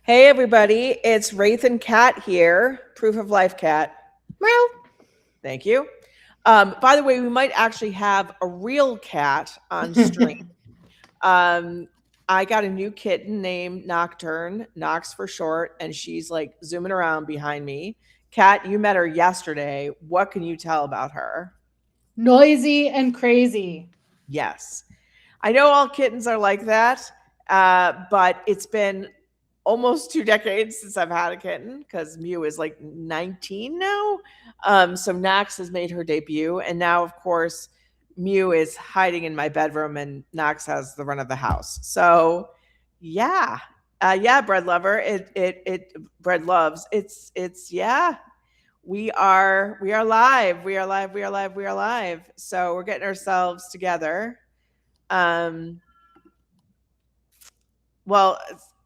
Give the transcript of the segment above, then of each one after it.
Hey everybody, it's Raythe and Kat here. Proof of life, Kat. Well, Thank you. By the way, we might actually have a real cat on stream. Um, I got a new kitten named Nocturne, Nox for short, and she's like zooming around behind me. Kat, you met her yesterday. What can you tell about her? noisy and crazy. Yes. I know all kittens are like that, but it's been almost 2 decades since I've had a kitten because Mew is like 19 now. So Knox has made her debut, and now, of course, Mew is hiding in my bedroom, and Knox has the run of the house. So, yeah, yeah, bread lover. It bread loves. It's yeah. We are live. We are live. We are live. We are live. So we're getting ourselves together. Um, well,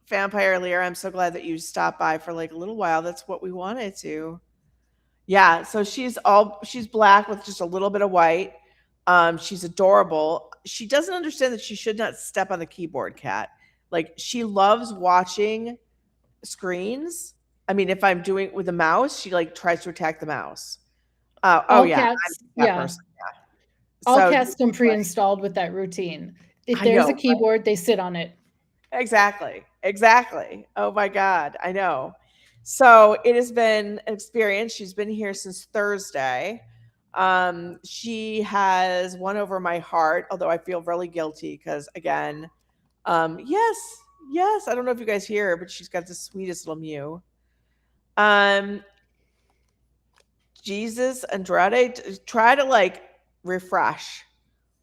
Vampire Lear, I'm so glad that you stopped by for like a little while. That's what we wanted to. Yeah, so she's black with just a little bit of white. She's adorable. She doesn't understand that she should not step on the keyboard, Cat. Like she loves watching screens. I mean, if I'm doing it with a mouse, she like tries to attack the mouse. Oh All yeah, I'm cats, that yeah, person. Yeah. all So cats come pre-installed with that routine. If I there's a know. keyboard, they sit on it. Exactly. Exactly. Oh my God. I know. So it has been an experience. She's been here since Thursday. She has won over my heart, although I feel really guilty because, again, yes, yes. I don't know if you guys hear her, but she's got the sweetest little mew. Um, Jesus, Andrade, try to like refresh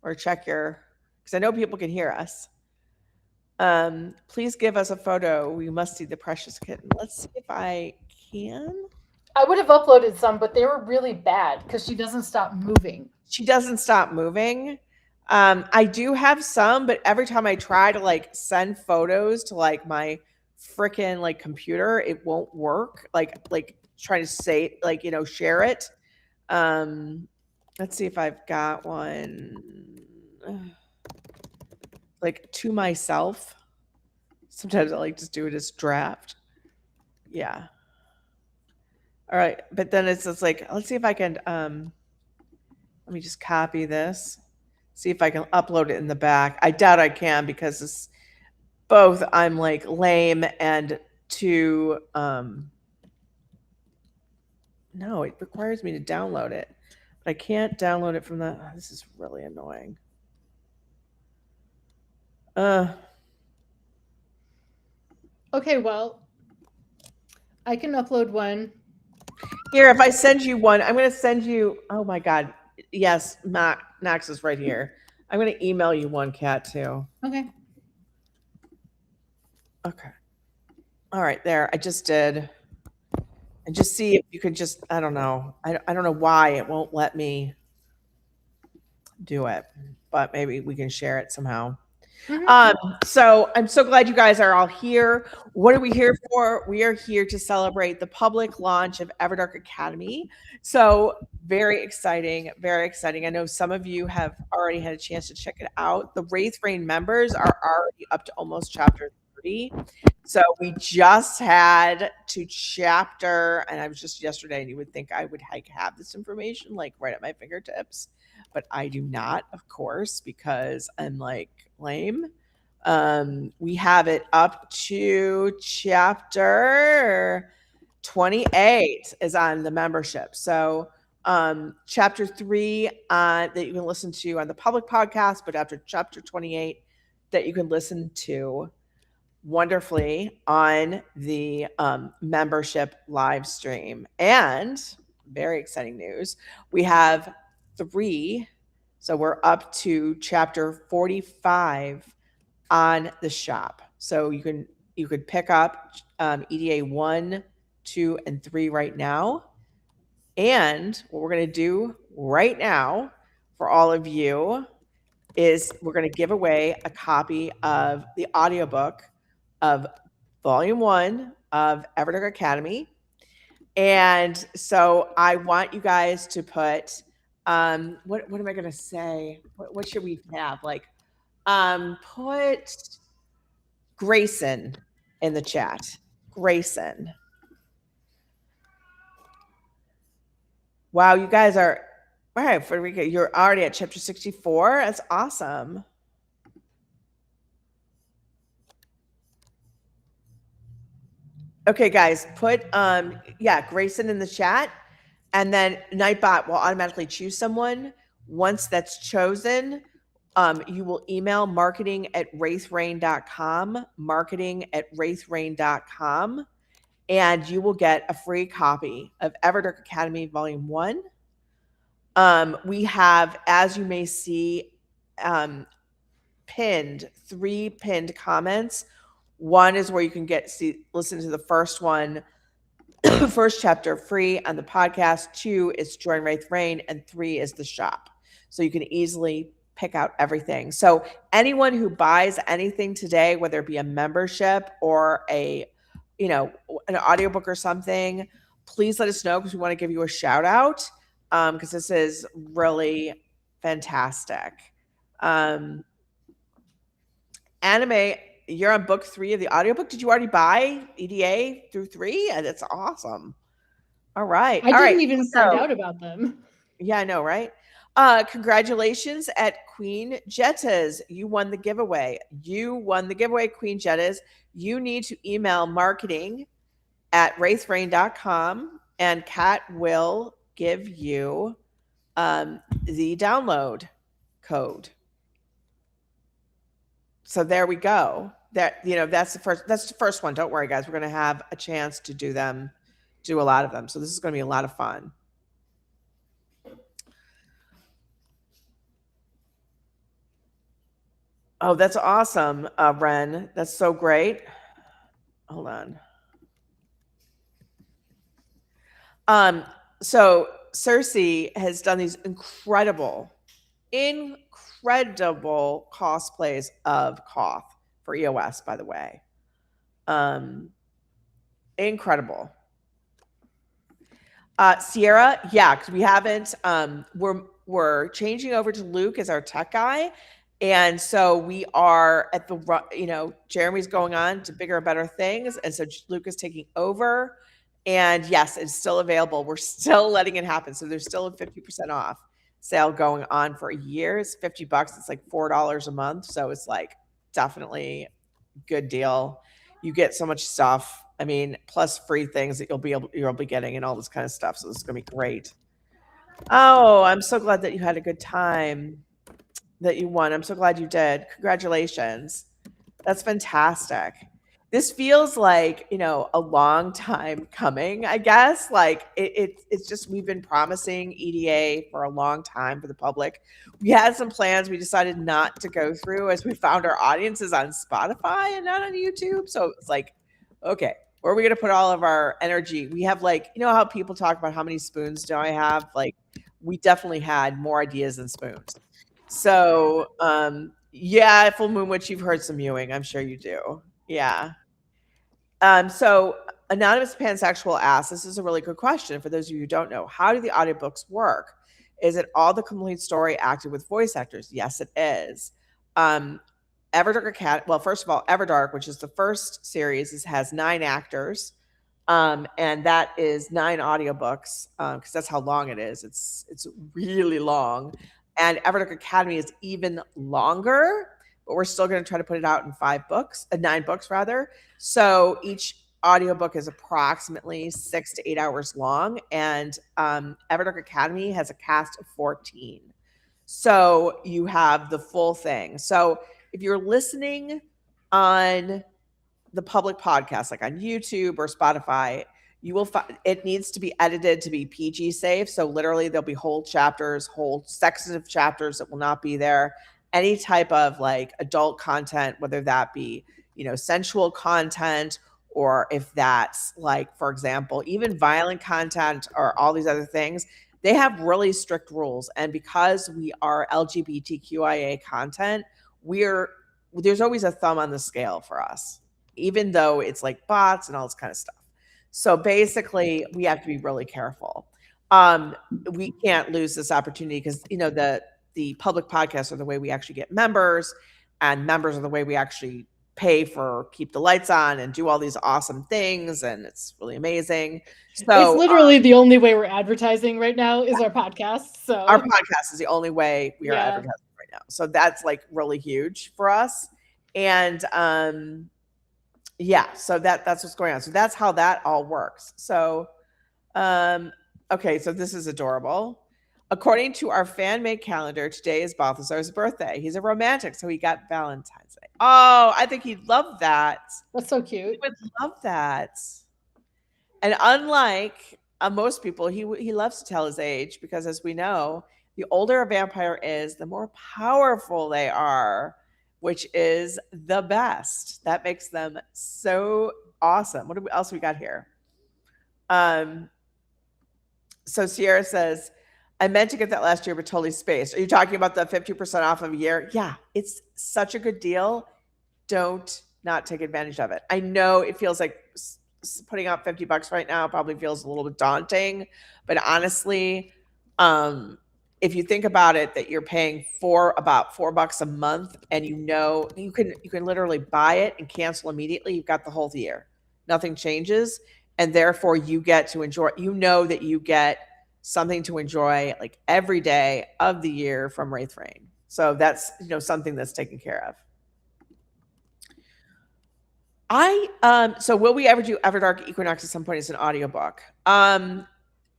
or check your, because I know people can hear us. Please give us a photo. We must see the precious kitten. Let's see if I can. I would have uploaded some, but they were really bad because she doesn't stop moving. She doesn't stop moving. I do have some, but every time I try to like send photos to like my freaking like computer, it won't work. Like trying to say like share it. Um, let's see if I've got one like to myself. Sometimes I like just do it as draft. Yeah. All right, but then it's just like, let's see if I can let me just copy this. See if I can upload it in the back. I doubt I can because it's both I'm like lame and too no, it requires me to download it. But I can't download it from the this is really annoying. Uh Okay, well, I can upload one. Here, if I send you one, I'm gonna send you oh my god. Yes, Max is right here. I'm gonna email you one, Cat, too. Okay. Okay. All right, there. I just did. And just see if you could just I don't know. I don't know why it won't let me do it, but maybe we can share it somehow. Hmm. Um, so I'm so glad you guys are all here. What are we here for? We are here to celebrate the public launch of Everdark Academy. So very exciting, very exciting. I know some of you have already had a chance to check it out. The Wraith Rain members are already up to almost chapter 30. So we just had to chapter, and I was just yesterday, and you would think I would like have this information like right at my fingertips, but I do not, of course, because I'm like lame. We have it up to chapter 28 is on the membership. So chapter 3 that you can listen to on the public podcast, but after chapter 28 that you can listen to wonderfully on the membership live stream. And very exciting news, we have 3, so we're up to chapter 45 on the shop. So you could pick up EDA 1, 2, and 3 right now. And what we're going to do right now for all of you is we're going to give away a copy of the audiobook of volume 1 of Everdark Academy. And so I want you guys to put what am I going to say? What should we have? Like put Grayson in the chat. Grayson. Wow, you guys are all right, Frederica. You're already at chapter 64. That's awesome. Okay, guys, put Grayson in the chat, and then Nightbot will automatically choose someone. Once that's chosen, you will email marketing@raytherain.com, marketing@raytherain.com, and you will get a free copy of Everdark Academy Volume 1. We have, as you may see, three pinned comments. One is where you can listen to the first one, first chapter free on the podcast. 2 is join Raythe Rain, and 3 is the shop. So you can easily pick out everything. So anyone who buys anything today, whether it be a membership or an audiobook or something, please let us know, because we want to give you a shout out, because this is really fantastic. Anime, you're on book 3 of the audiobook. Did you already buy EDA through 3? That's awesome. All right. I didn't even find out about them. Yeah, I know, right? Congratulations at Queen Jettas. You won the giveaway. Queen Jettas. You need to email marketing@raytherain.com, and Kat will give you the download code. So there we go. That's the first one. Don't worry, guys. We're going to have a chance to do a lot of them. So this is going to be a lot of fun. Oh, that's awesome, Ren. That's so great. Hold on. So Cersei has done these incredible cosplays of Koth for EOS, by the way. Incredible. Sierra, yeah, because we haven't. We're changing over to Luke as our tech guy, and so we are at Jeremy's going on to bigger and better things, and so Luke is taking over. And yes, it's still available. We're still letting it happen. So there's still a 50% off sale going on for a year. It's $50. It's like $4 a month. So it's like definitely good deal. You get so much stuff. I mean, plus free things that you'll be getting and all this kind of stuff. So this is gonna be great. Oh, I'm so glad that you had a good time, that you won. I'm so glad you did. Congratulations. That's fantastic. This feels like, a long time coming, I guess. Like it's just, we've been promising EDA for a long time for the public. We had some plans we decided not to go through, as we found our audiences on Spotify and not on YouTube. So it's like, okay, where are we going to put all of our energy? We have, like, how people talk about how many spoons do I have? Like, we definitely had more ideas than spoons. So, yeah, Full Moon Witch, you've heard some mewing. I'm sure you do. Yeah. So Anonymous Pansexual asks, this is a really good question for those of you who don't know. How do the audiobooks work? Is it all the complete story acted with voice actors? Yes, it is. Everdark well, first of all, Everdark, which is the first series, has 9 actors. And that is 9 audiobooks, because that's how long it is. It's really long. And Everdark Academy is even longer, but we're still going to try to put it out in 9 books rather. So each audiobook is approximately 6 to 8 hours long, and Everdark Academy has a cast of 14. So you have the full thing. So if you're listening on the public podcast, like on YouTube or Spotify, you will find it needs to be edited to be PG safe. So literally there'll be whole sections of chapters that will not be there. Any type of like adult content, whether that be, sensual content, or if that's like, for example, even violent content or all these other things, they have really strict rules. And because we are LGBTQIA content, there's always a thumb on the scale for us, even though it's like bots and all this kind of stuff. So basically, we have to be really careful. We can't lose this opportunity, because the public podcasts are the way we actually get members, and members are the way we actually pay for keep the lights on and do all these awesome things, and it's really amazing. It's So literally the only way we're advertising right now is our podcast. our So podcast is the only way we are yeah, advertising right now. So that's like really huge for us. And yeah, so that's what's going on. So that's how that all works. So okay, so this is adorable. According to our fan made calendar, today is Balthazar's birthday. He's a romantic, so he got Valentine's Day. Oh, I think he'd love that. that's so He cute. would love that. And unlike most people, he loves to tell his age because, as we know, the older a vampire is, the more powerful they are, which is the best. That makes them so awesome. What else we got here? So Sierra says, I meant to get that last year, but totally spaced. Are you talking about the 50% off of a year? Yeah, it's such a good deal. Don't not take advantage of it. I know it feels like putting out $50 right now probably feels a little bit daunting, but honestly, if you think about it, that you're paying for about $4 a month, and you can literally buy it and cancel immediately. You've got the whole year. Nothing changes, and therefore you get to enjoy. You know that you get something to enjoy like every day of the year from Raythe Rain. So that's something that's taken care of. So will we ever do Everdark Equinox at some point as an audiobook? I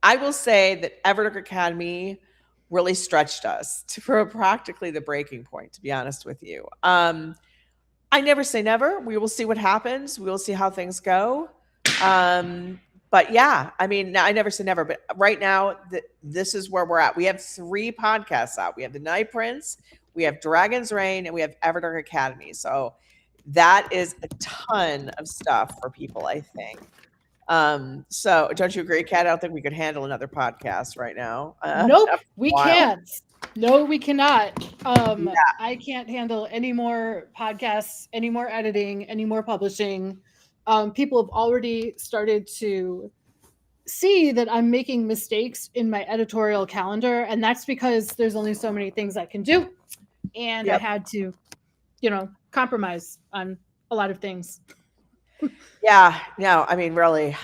will say that Everdark Academy really stretched us for practically the breaking point, to be honest with you. I never say never. We will see what happens. We will see how things go. But yeah, I mean, I never say never, but right now this is where we're at. We have 3 podcasts out. We have The Night Prince, we have Dragon's Reign, and we have Everdark Academy. So that is a ton of stuff for people, I think. So don't you agree, Kat? I don't think we could handle another podcast right now. Nope, we can't. No, we cannot. I can't handle any more podcasts, any more editing, any more publishing. People have already started to see that I'm making mistakes in my editorial calendar, and that's because there's only so many things I can do, and I had to, compromise on a lot of things. Yeah, no, I mean, really,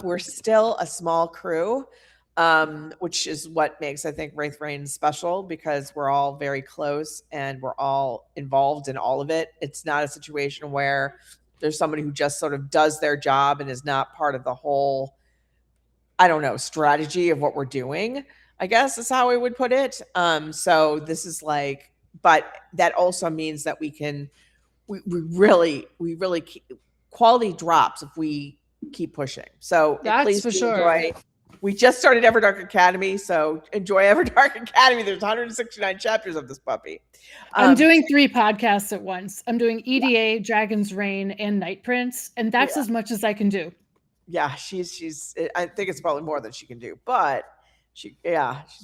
we're still a small crew, which is what makes, I think, Raythe Rain special, because we're all very close and we're all involved in all of it. It's not a situation where there's somebody who just sort of does their job and is not part of the whole, I don't know, strategy of what we're doing, I guess is how I would put it. So this is like, but that also means that we really quality drops if we keep pushing. So That's please for sure. enjoy. We just started Everdark Academy, so enjoy Everdark Academy. There's 169 chapters of this puppy. I'm doing 3 podcasts at once. I'm doing EDA, Dragon's Reign, and Night Prince, and that's as much as I can do. Yeah, she's. I think it's probably more than she can do, but she's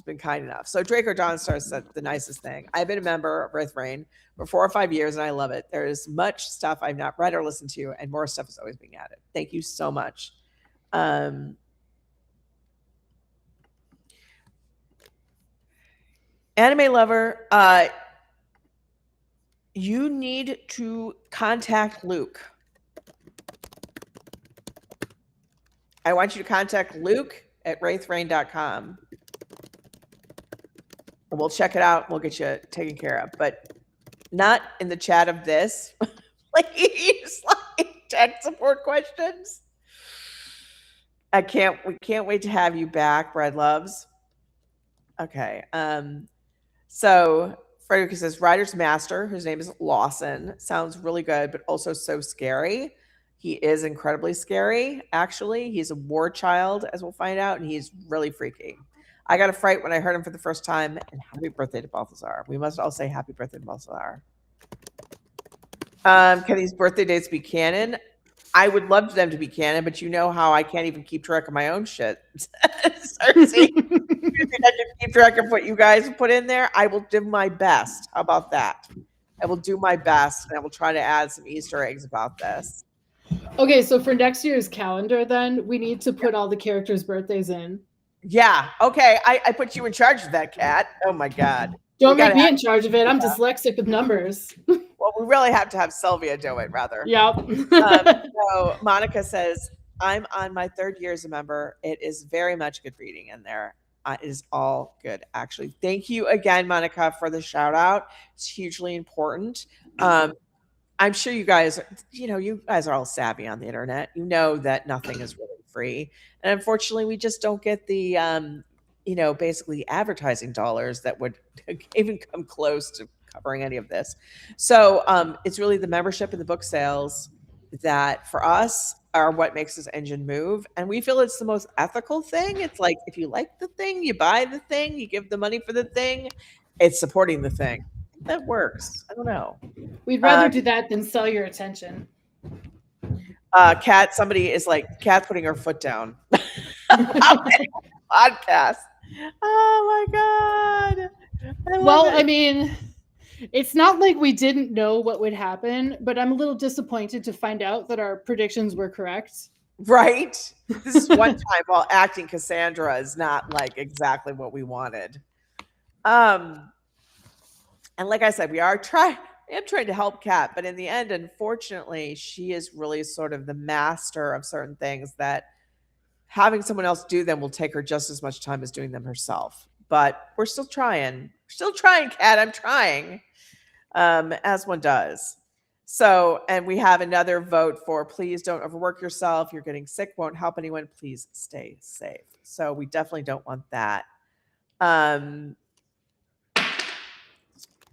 been kind enough. So Draco Dawnstar said the nicest thing. I've been a member of Raythe Rain for 4 or 5 years, and I love it. There is much stuff I've not read or listened to, and more stuff is always being added. Thank you so much. Anime lover, you need to contact Luke. I want you to contact Luke at raytherain.com. We'll check it out. We'll get you taken care of, but not in the chat of this. Please, tech support questions. We can't wait to have you back, Bread Loves. Okay. So Frederick says, Writer's Master, whose name is Lawson, sounds really good, but also so scary. He is incredibly scary, actually. He's a war child, as we'll find out, and he's really freaky. I got a fright when I heard him for the first time, and happy birthday to Balthazar. We must all say happy birthday to Balthazar. Can these birthday dates be canon? I would love them to be canon, but you know how I can't even keep track of my own shit. Cersei, you think I can keep track of what you guys put in there? I will do my best. How about that? I will do my best, and I will try to add some Easter eggs about this. Okay, so for next year's calendar, then we need to put all the characters' birthdays in. Yeah. Okay. I put you in charge of that, Kat. Oh my God. Don't make me in charge of it. I'm dyslexic with numbers. Well, we really have to have Sylvia do it, rather. Yep. So Monica says, I'm on my 3rd year as a member. It is very much good reading in there. It is all good, actually. Thank you again, Monica, for the shout out. It's hugely important. I'm sure you guys are all savvy on the internet. You know that nothing is really free. And unfortunately, we just don't get the, basically advertising dollars that would even come close to covering any of this. So it's really the membership and the book sales that for us are what makes this engine move. And we feel it's the most ethical thing. It's like, if you like the thing, you buy the thing, you give the money for the thing, it's supporting the thing. That works. I don't know. We'd rather do that than sell your attention. Kat, somebody is like, Kat putting her foot down. Podcast. Oh my God. I mean, it's not like we didn't know what would happen, but I'm a little disappointed to find out that our predictions were correct. Right? This is one time while acting Cassandra is not like exactly what we wanted. And like I said, I am trying to help Kat, but in the end, unfortunately, she is really sort of the master of certain things that having someone else do them will take her just as much time as doing them herself. But we're still trying. We're still trying, Kat. I'm trying, as one does. So, and we have another vote for please don't overwork yourself. You're getting sick, won't help anyone. Please stay safe. So we definitely don't want that.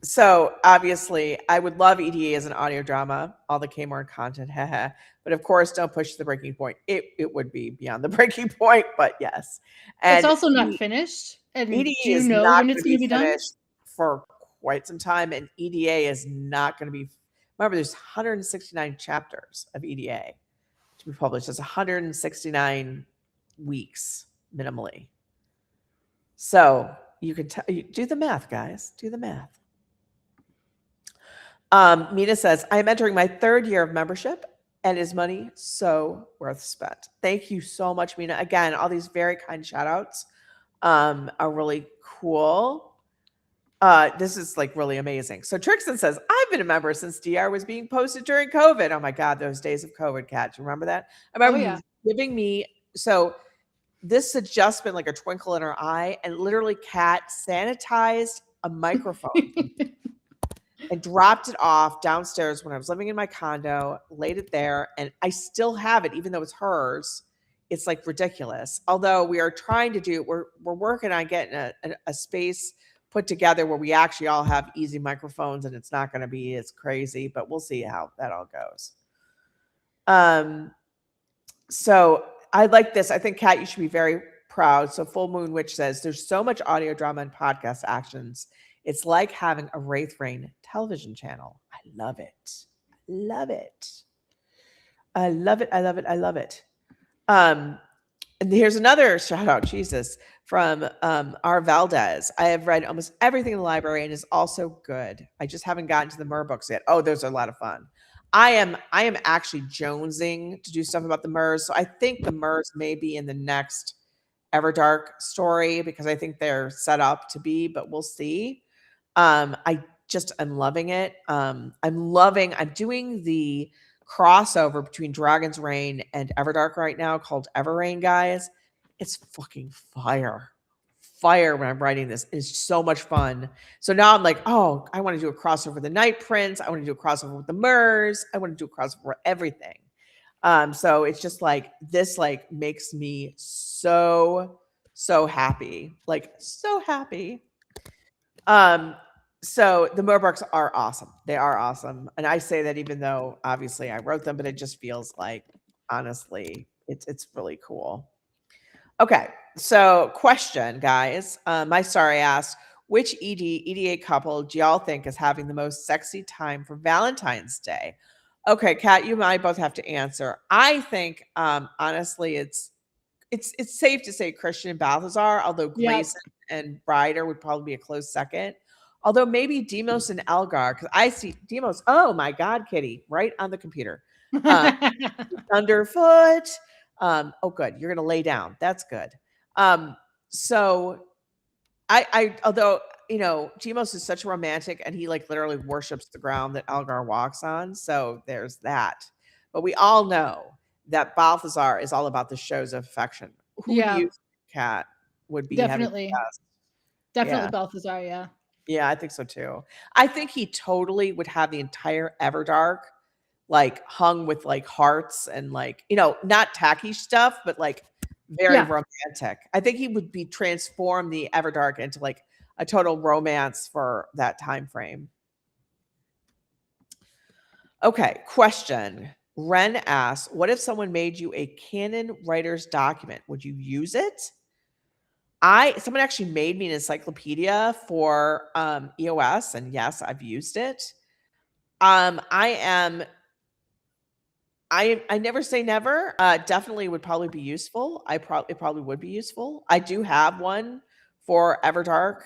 So obviously, I would love EDA as an audio drama, all the Kmart content, but of course, don't push the breaking point. It would be beyond the breaking point, but yes. And it's also not finished. And EDA do you is know not when it's going to be done? For quite some time, and EDA is not going to be. Remember, there's 169 chapters of EDA to be published. It's 169 weeks minimally. So you can do the math, guys. Do the math. Mina says, I am entering my 3rd year of membership and is money so worth spent. Thank you so much, Mina. Again, all these very kind shout outs are really cool. This is like really amazing. So Trixton says, I've been a member since DR was being posted during COVID. Oh my God, those days of COVID, Kat. Do you remember that? I remember you giving me, so this had just been like a twinkle in her eye, and literally Kat sanitized a microphone and dropped it off downstairs when I was living in my condo, laid it there, and I still have it, even though it's hers. It's like ridiculous. Although we are trying to do, we're working on getting a space put together where we actually all have easy microphones, and it's not going to be as crazy, but we'll see how that all goes. So I like this. I think, Kat, you should be very proud. So Full Moon Witch says, there's so much audio drama and podcast actions. It's like having a Raythe Rain television channel. I love it. Love it. I love it. I love it. I love it. And here's another shout out, Jesus, from R. Valdez. I have read almost everything in the library and is also good. I just haven't gotten to the Mur books yet. Oh, those are a lot of fun. I am actually jonesing to do stuff about the Murs. So I think the Murs may be in the next Everdark story because I think they're set up to be, but we'll see. I'm loving it. I'm doing the crossover between Dragon's Reign and Everdark right now called Everrain, guys. It's fucking fire when I'm writing this. It's so much fun. So now I'm like, oh, I want to do a crossover with the Night Prince. I want to do a crossover with the Murs. I want to do a crossover with everything. So it's just like, this like makes me so happy. Like so happy. So the Murbucks are awesome. They are awesome. And I say that even though obviously I wrote them, but it just feels like, honestly, it's really cool. Okay. So question, guys. My sorry asked, which EDA couple do y'all think is having the most sexy time for Valentine's Day? Okay, Kat, you and I both have to answer. I think, honestly, it's safe to say Christian and Balthazar, although Grayson and Ryder would probably be a close second. Although maybe Demos and Elgar, because I see Demos. Oh my God, Kitty, right on the computer. Underfoot. Oh, good. You're gonna lay down. That's good. So I although Gmos is such a romantic, and he like literally worships the ground that Elgar walks on. So there's that. But we all know that Balthazar is all about the shows of affection. Who do Yeah, you think, Kat, would be having the definitely. best? Definitely Yeah. Balthazar, yeah. Yeah, I think so too. I think he totally would have the entire Everdark like hung with like hearts and like, not tacky stuff, but like very Yeah. romantic. I think he would be transform the Everdark into like a total romance for that time frame. Okay, question. Ren asks, what if someone made you a canon writer's document? Would you use it? Someone actually made me an encyclopedia for EOS, and yes, I've used it. I never say never. Definitely would probably be useful. It probably would be useful. I do have one for Everdark,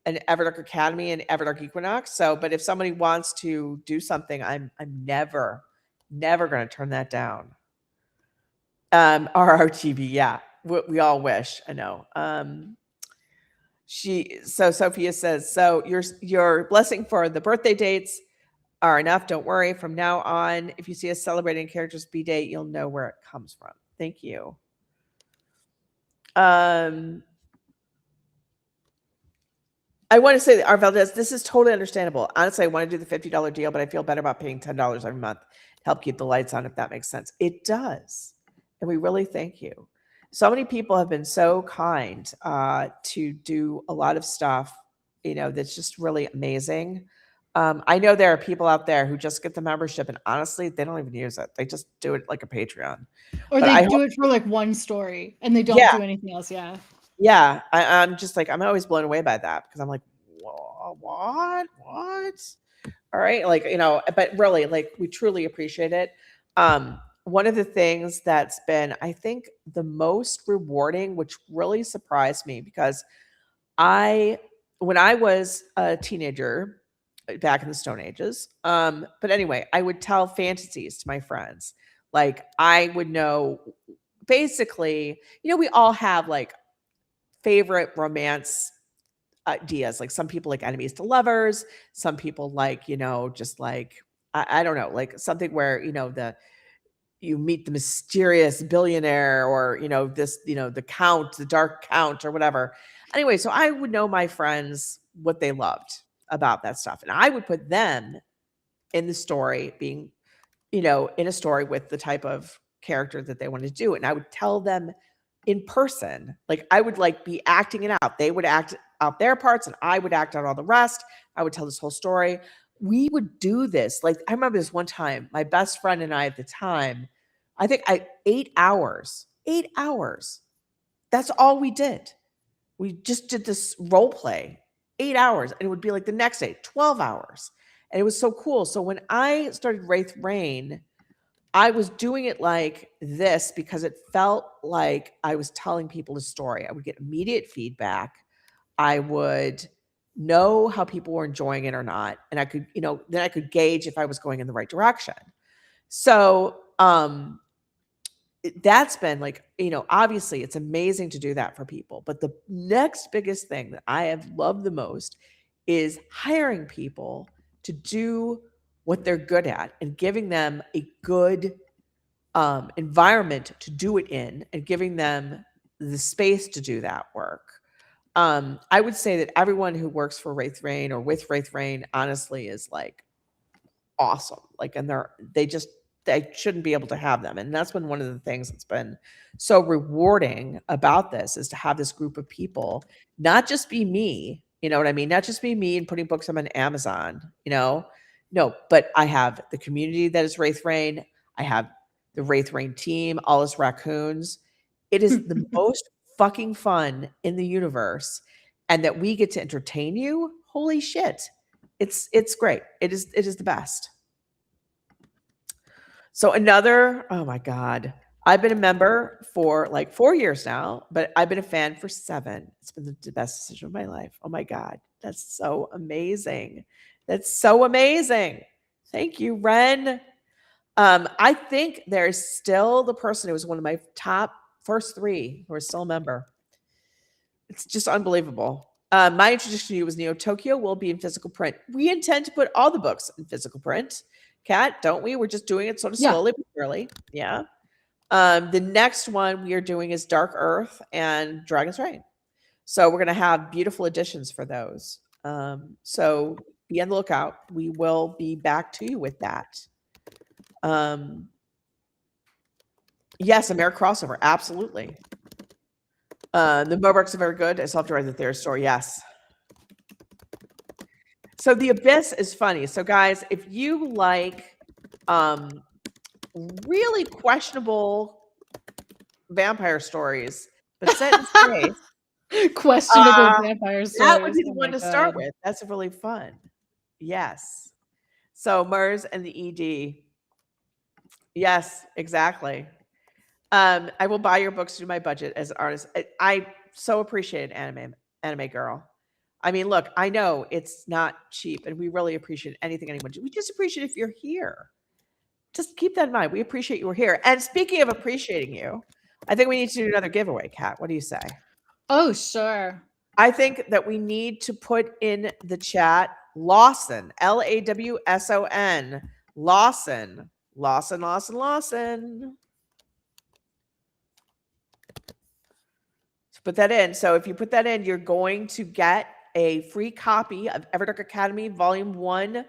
and Everdark Academy and Everdark Equinox. So, but if somebody wants to do something, I'm never going to turn that down. RRTV, yeah, we all wish. I know. Sophia says, so your blessing for the birthday dates are enough. Don't worry. From now on, if you see us celebrating characters' B date, you'll know where it comes from. Thank you. I want to say that Valdez, this is totally understandable. Honestly, I want to do the $50 deal, but I feel better about paying $10 every month to help keep the lights on, if that makes sense. It does. And we really thank you. So many people have been so kind to do a lot of stuff, that's just really amazing. I know there are people out there who just get the membership, and honestly, they don't even use it. They just do it like a Patreon. Or But they do it for like one story and they don't do anything else. Yeah. Yeah. I'm just like, I'm always blown away by that because I'm like, what? All right. Like, but really, like, we truly appreciate it. One of the things that's been, I think, the most rewarding, which really surprised me because when I was a teenager back in the Stone Ages, but anyway, I would tell fantasies to my friends. Like, I would know basically, we all have like favorite romance ideas. Like some people like enemies to lovers, some people like, just like, I don't know, like something where, you meet the mysterious billionaire or, the count, the dark count or whatever. Anyway, so I would know my friends what they loved about that stuff. And I would put them in the story being, in a story with the type of character that they wanted to do. And I would tell them in person, like I would like be acting it out. They would act out their parts and I would act out all the rest. I would tell this whole story. We would do this. Like I remember this one time, my best friend and I at the time, I think 8 hours. That's all we did. We just did this role play, 8 hours. And it would be like the next day, 12 hours. And it was so cool. So when I started Raythe Rain, I was doing it like this because it felt like I was telling people a story. I would get immediate feedback. I would know how people were enjoying it or not. And I could, then I could gauge if I was going in the right direction. So, that's been like, obviously it's amazing to do that for people. But the next biggest thing that I have loved the most is hiring people to do what they're good at and giving them a good environment to do it in and giving them the space to do that work. I would say that everyone who works for Raythe Rain or with Raythe Rain honestly is like awesome. Like, and they shouldn't be able to have them. And that's been one of the things that's been so rewarding about this is to have this group of people, not just be me, you know what I mean? Not just be me and putting books on Amazon, no, but I have the community that is Raythe Rain. I have the Raythe Rain team, all us raccoons. It is the most fucking fun in the universe. And that we get to entertain you. Holy shit. It's great. It is the best. So oh my God. I've been a member for like 4 years now, but I've been a fan for 7. It's been the best decision of my life. Oh my God. That's so amazing. Thank you, Ren. I think there's still the person who was one of my top first 3 who are still a member. It's just unbelievable. My introduction to you was Neo Tokyo will be in physical print. We intend to put all the books in physical print. Kat, don't we? We're just doing it sort of slowly but surely. Yeah. The next one we are doing is Dark Earth and Dragon's Reign. So we're going to have beautiful editions for those. So be on the lookout. We will be back to you with that. Yes, American crossover. Absolutely. The Mobrooks are very good. I still have to write the Theater story. Yes. So The Abyss is funny. So guys, if you like really questionable vampire stories, but set in space, questionable vampire stories. That would be the one to start with. That's really fun. Yes. So Murs and the ED. Yes, exactly. I will buy your books through my budget as an artist. I so appreciate it, anime girl. I mean, look, I know it's not cheap, and we really appreciate anything anyone do. We just appreciate if you're here. Just keep that in mind. We appreciate you were here. And speaking of appreciating you, I think we need to do another giveaway, Kat. What do you say? Oh, sure. I think that we need to put in the chat Lawson, Lawson, Lawson, Lawson, Lawson, Lawson. Put that in. So if you put that in, you're going to get a free copy of Everdark Academy Volume 1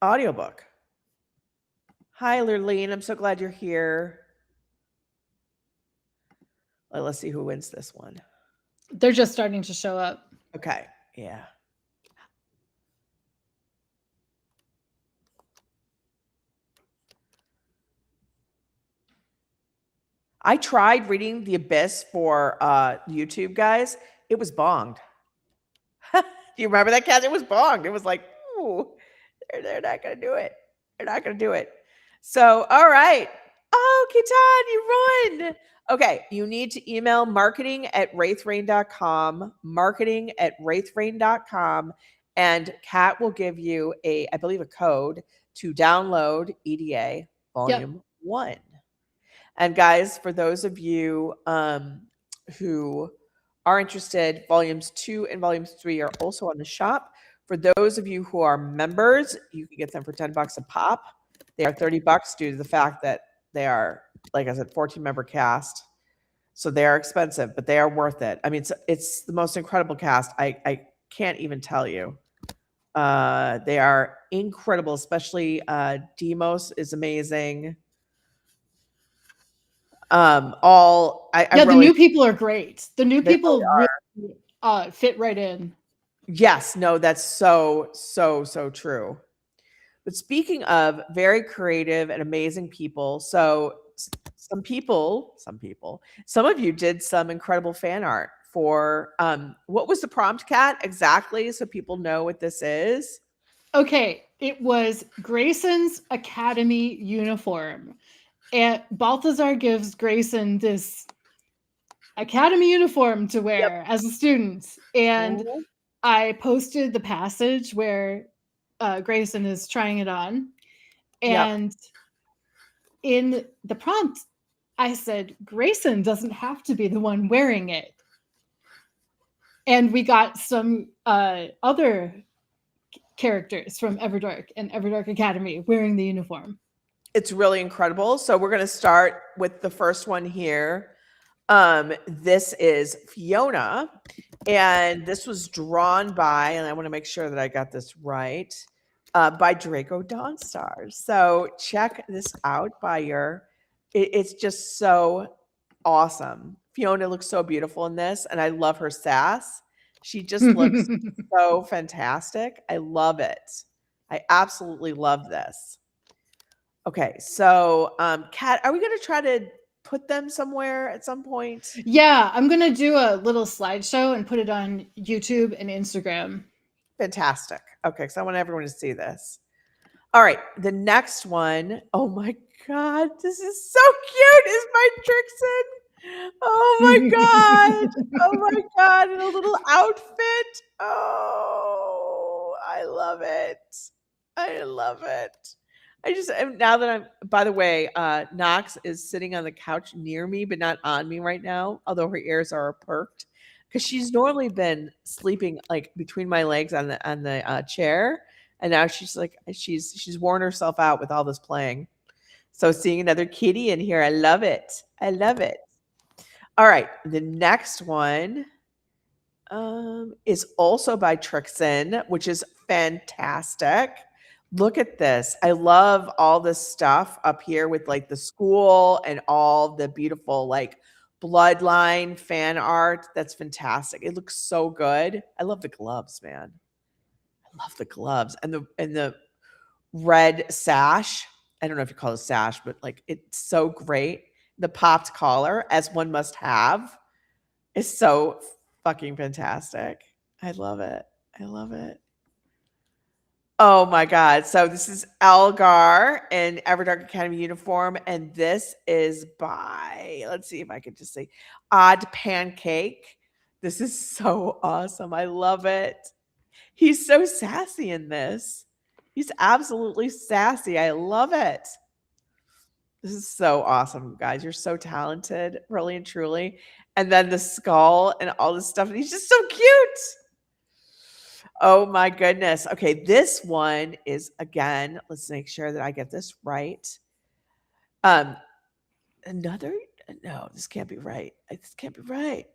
audiobook. Hi, Lurleen. I'm so glad you're here. Let's see who wins this one. They're just starting to show up. Okay. Yeah. I tried reading The Abyss for YouTube, guys. It was bonged. Do you remember that, Kat? It was bonged. It was like, ooh, they're not going to do it. They're not going to do it. So, all right. Oh, Kitan, you won. Okay. You need to email marketing@raytherain.com, marketing@raytherain.com, and Kat will give you I believe, a code to download EDA Volume 1. And guys, for those of you who are interested, Volumes 2 and Volumes 3 are also on the shop. For those of you who are members, you can get them for $10 a pop. They are $30 due to the fact that they are, like I said, 14-member cast. So they are expensive, but they are worth it. I mean, it's the most incredible cast. I can't even tell you. They are incredible, especially Demos is amazing. The new people are great. The new people really fit right in. Yes, no, that's so true. But speaking of very creative and amazing people, so some of you did some incredible fan art for what was the prompt, Kat, exactly, so people know what this is? Okay, it was Grayson's Academy uniform. And Balthazar gives Grayson this Academy uniform to wear as a student. And I posted the passage where Grayson is trying it on. And in the prompt, I said, Grayson doesn't have to be the one wearing it. And we got some other characters from Everdark and Everdark Academy wearing the uniform. It's really incredible. So we're going to start with the first one here. This is Fiona, and this was drawn by, and I want to make sure that I got this right, by Draco Dawnstar. So check this out it's just so awesome. Fiona looks so beautiful in this, and I love her sass. She just looks so fantastic. I love it. I absolutely love this. Okay, so Kat, are we going to try to put them somewhere at some point? Yeah, I'm going to do a little slideshow and put it on YouTube and Instagram. Fantastic. Okay, because I want everyone to see this. All right, the next one. Oh my God, this is so cute. Is my Trixon? Oh my God. Oh my God, in a little outfit. Oh, I love it. I love it. I just now that by the way, Knox is sitting on the couch near me, but not on me right now, although her ears are perked because she's normally been sleeping like between my legs on the chair, and now she's like she's worn herself out with all this playing. So seeing another kitty in here, I love it. I love it. All right, the next one is also by Trixon, which is fantastic. Look at this. I love all this stuff up here with like the school and all the beautiful like bloodline fan art. That's fantastic. It looks so good. I love the gloves, man. I love the gloves and the red sash. I don't know if you call it a sash, but like it's so great. The popped collar, as one must have, is so fucking fantastic. I love it. I love it. Oh my god. So this is Elgar in Everdark Academy uniform, and this is by, let's see if I could just say Odd Pancake. This is so awesome. I love it. He's so sassy in this. He's absolutely sassy. I love it. This is so awesome, guys. You're so talented, really and truly. And then the skull and all this stuff. And he's just so cute. Oh my goodness. Okay, this one is again, let's make sure that I get this right. Another no, this can't be right. This can't be right.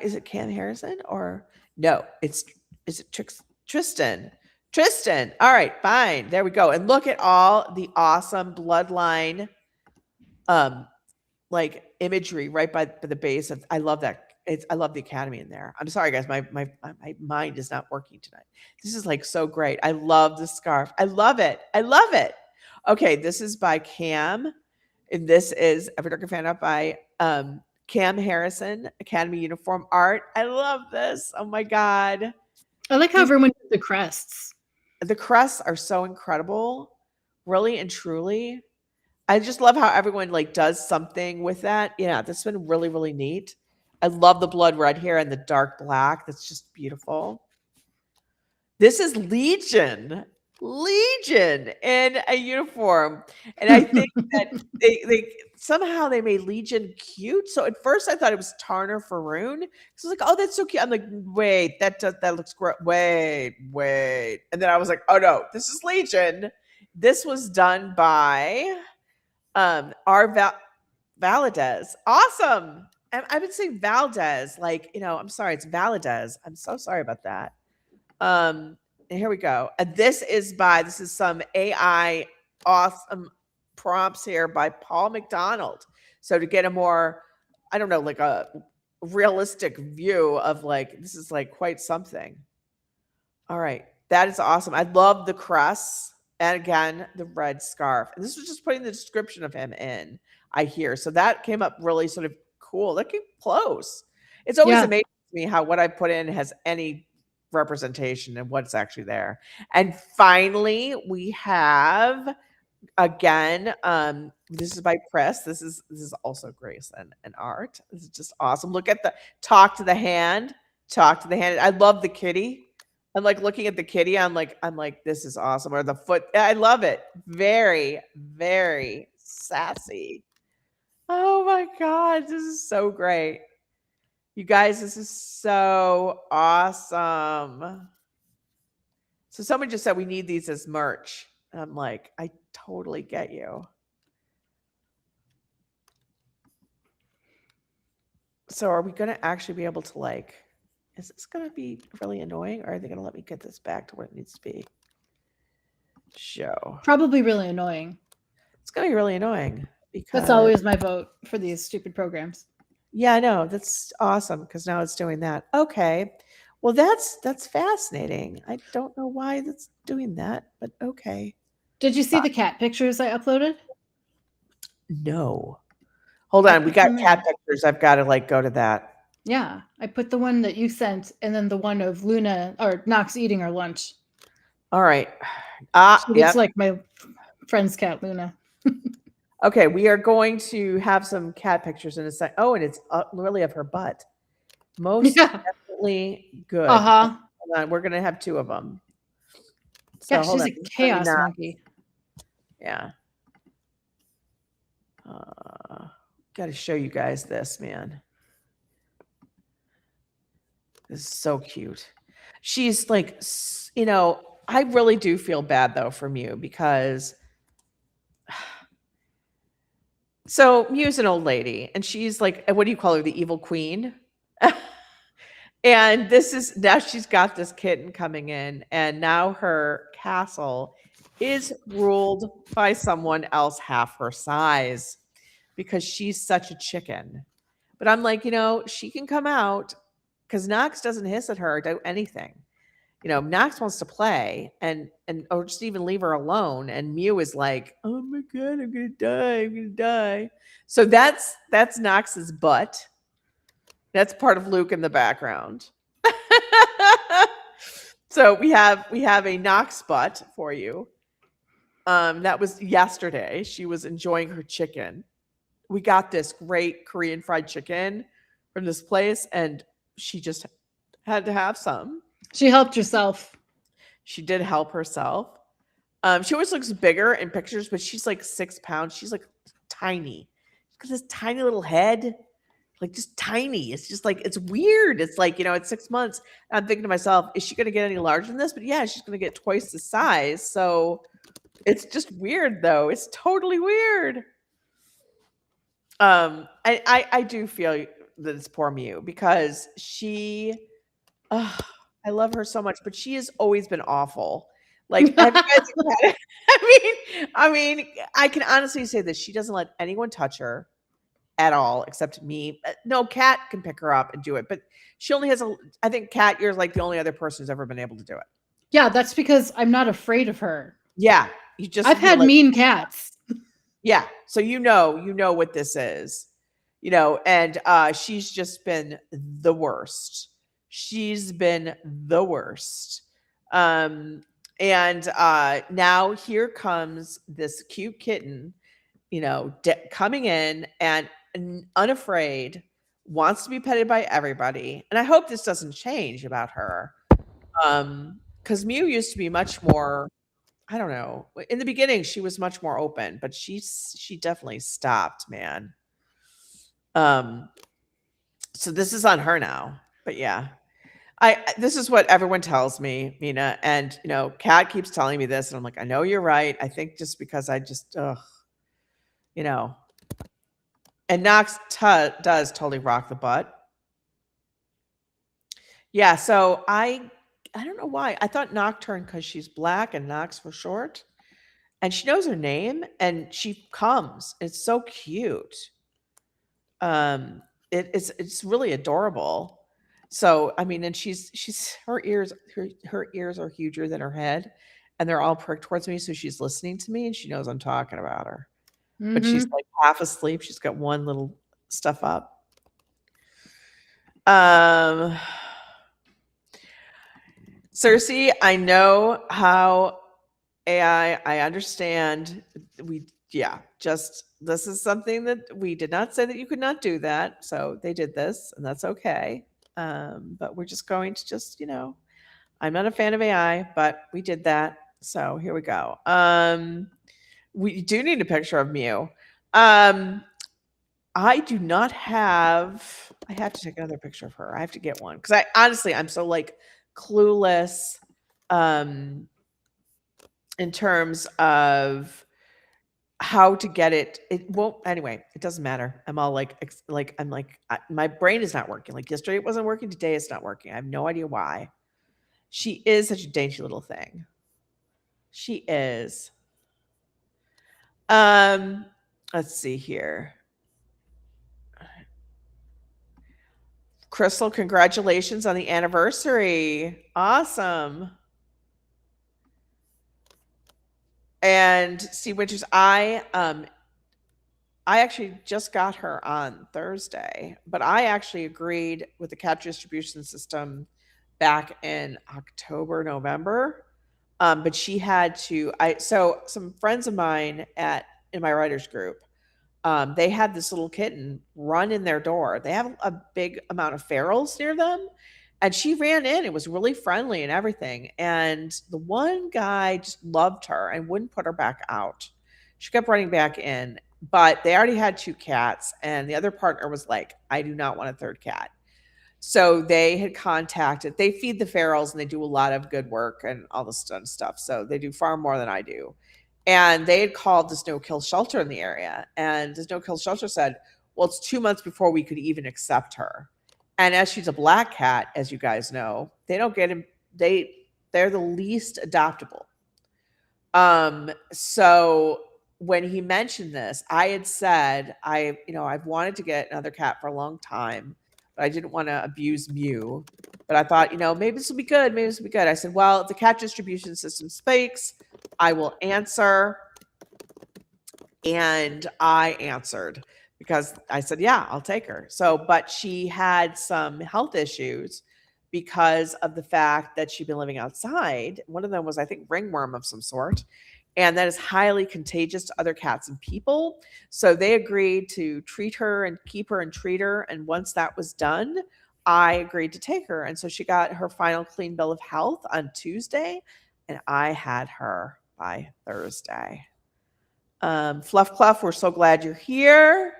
Is it Cam Harrison or no? Is it Tristan? Tristan. All right, fine. There we go. And look at all the awesome bloodline like imagery right by the base of. I love that. I love the Academy in there. I'm sorry, guys. My mind is not working tonight. This is like so great. I love the scarf. I love it. I love it. Okay, this is by Cam, and this is Everdark Fan Up by Cam Harrison, Academy uniform art. I love this. Oh my god. I like how everyone did the crests. The crests are so incredible, really and truly. I just love how everyone like does something with that. Yeah, this has been really, really neat. I love the blood red here and the dark black. That's just beautiful. This is Legion in a uniform. And I think that they somehow they made Legion cute. So at first I thought it was Tarner Faroon. So I was like, oh, that's so cute. I'm like, wait, that looks great. Wait. And then I was like, oh no, this is Legion. This was done by R. Valadez. Awesome. I've been saying Valdez, like, I'm sorry, it's Valadez. I'm so sorry about that. And here we go. And this is some AI awesome prompts here by Paul McDonald. So to get a more, I don't know, like a realistic view of like, this is like quite something. All right. That is awesome. I love the crest. And again, the red scarf. And this was just putting the description of him in, I hear. So that came up really sort of cool. That came close. It's always amazing to me how what I put in has any representation and what's actually there. And finally, we have again, this is by Chris. This is also Grace and art. This is just awesome. Look at the talk to the hand. I love the kitty. I'm like looking at the kitty. I'm like, this is awesome. Or the foot. I love it. Very, very sassy. Oh my God. This is so great. You guys, this is so awesome. So someone just said we need these as merch. And I'm like, I totally get you. So are we going to actually be able to like, is this going to be really annoying, or are they going to let me get this back to where it needs to be? Show. Probably really annoying. It's going to be really annoying. Because that's always my vote for these stupid programs. Yeah, I know. That's awesome because now it's doing that. Okay. Well, that's fascinating. I don't know why that's doing that, but okay. Did you see the cat pictures I uploaded? No. Hold on. We got cat pictures. I've got to like go to that. Yeah. I put the one that you sent and then the one of Luna or Knox eating her lunch. All right. She looks like my friend's cat, Luna. Okay, we are going to have some cat pictures in a sec. Oh, and it's really of her butt. Most definitely good. Uh-huh. Hold on, we're going to have two of them. So, yeah, she's a chaos monkey. Yeah. Got to show you guys this, man. This is so cute. She's like, I really do feel bad though for Mew because so Mew's an old lady and she's like, what do you call her? The evil queen? And this is now she's got this kitten coming in, and now her castle is ruled by someone else half her size because she's such a chicken. But I'm like, she can come out because Knox doesn't hiss at her or do anything. Knox wants to play and or just even leave her alone. And Mew is like, oh my god, I'm gonna die, I'm gonna die. So that's Knox's butt. That's part of Luke in the background. So we have a Knox butt for you. That was yesterday. She was enjoying her chicken. We got this great Korean fried chicken from this place, and she just had to have some. She helped herself. She did help herself. She always looks bigger in pictures, but she's like 6 pounds. She's like tiny. She's got this tiny little head, like just tiny. It's just like, it's weird. It's like, it's 6 months. I'm thinking to myself, is she going to get any larger than this? But yeah, she's going to get twice the size. So it's just weird though. It's totally weird. I do feel that it's poor Mew because I love her so much, but she has always been awful. Like, have you guys I mean, I can honestly say this. She doesn't let anyone touch her at all except me. No, Kat can pick her up and do it, but she only has I think Kat, you're like the only other person who's ever been able to do it. Yeah, that's because I'm not afraid of her. Yeah, I've had mean cats. Yeah, so you know what this is. And she's just been the worst. She's been the worst. And now here comes this cute kitten, coming in and unafraid, wants to be petted by everybody. And I hope this doesn't change about her. Because Mew used to be much more, I don't know. In the beginning, she was much more open, but she definitely stopped, man. So this is on her now. But yeah. This is what everyone tells me, Mina, and Kat keeps telling me this, and I'm like, I know you're right. I think just because I just, and Knox does totally rock the butt. Yeah, so I don't know why. I thought Nocturne because she's black and Knox for short, and she knows her name, and she comes. It's so cute. It's really adorable. So, I mean, and she's her ears are huger than her head, and they're all pricked towards me. So she's listening to me and she knows I'm talking about her. But she's like half asleep. She's got one little stuff up. Cersei, I know how AI, I understand. This is something that we did not say that you could not do that. So they did this, and that's okay. But we're just going to I'm not a fan of AI, but we did that. So here we go. We do need a picture of Mew. I do not have, I have to take another picture of her. I have to get one. Cause I'm so like clueless, in terms of how to get it. It won't, anyway, it doesn't matter. I'm all like, my brain is not working. Like yesterday it wasn't working. Today it's not working. I have no idea why. She is such a dainty little thing. She is. Let's see here. Crystal, congratulations on the anniversary. Awesome. And see, Winters, I actually just got her on Thursday, but I actually agreed with the cat distribution system back in October, November. But she had to, so some friends of mine in my writers group, they had this little kitten run in their door. They have a big amount of ferals near them. And she ran in. It was really friendly and everything. And the one guy just loved her and wouldn't put her back out. She kept running back in, but they already had 2 cats, and the other partner was like, "I do not want a 3rd cat." So they had contacted, they feed the ferals and they do a lot of good work and all this stuff. So they do far more than I do. And they had called the no kill shelter in the area. And the no kill shelter said, well, it's 2 months before we could even accept her. And as she's a black cat, as you guys know, they don't get him, they're the least adoptable. So when he mentioned this, I had said, I've wanted to get another cat for a long time, but I didn't want to abuse Mew. But I thought, maybe this will be good. Maybe this will be good. I said, well, if the cat distribution system speaks, I will answer. And I answered because I said, yeah, I'll take her. So, but she had some health issues because of the fact that she'd been living outside. One of them was, I think, ringworm of some sort. And that is highly contagious to other cats and people. So they agreed to treat her and keep her and treat her. And once that was done, I agreed to take her. And so she got her final clean bill of health on Tuesday, and I had her by Thursday. Fluff Cluff, we're so glad you're here.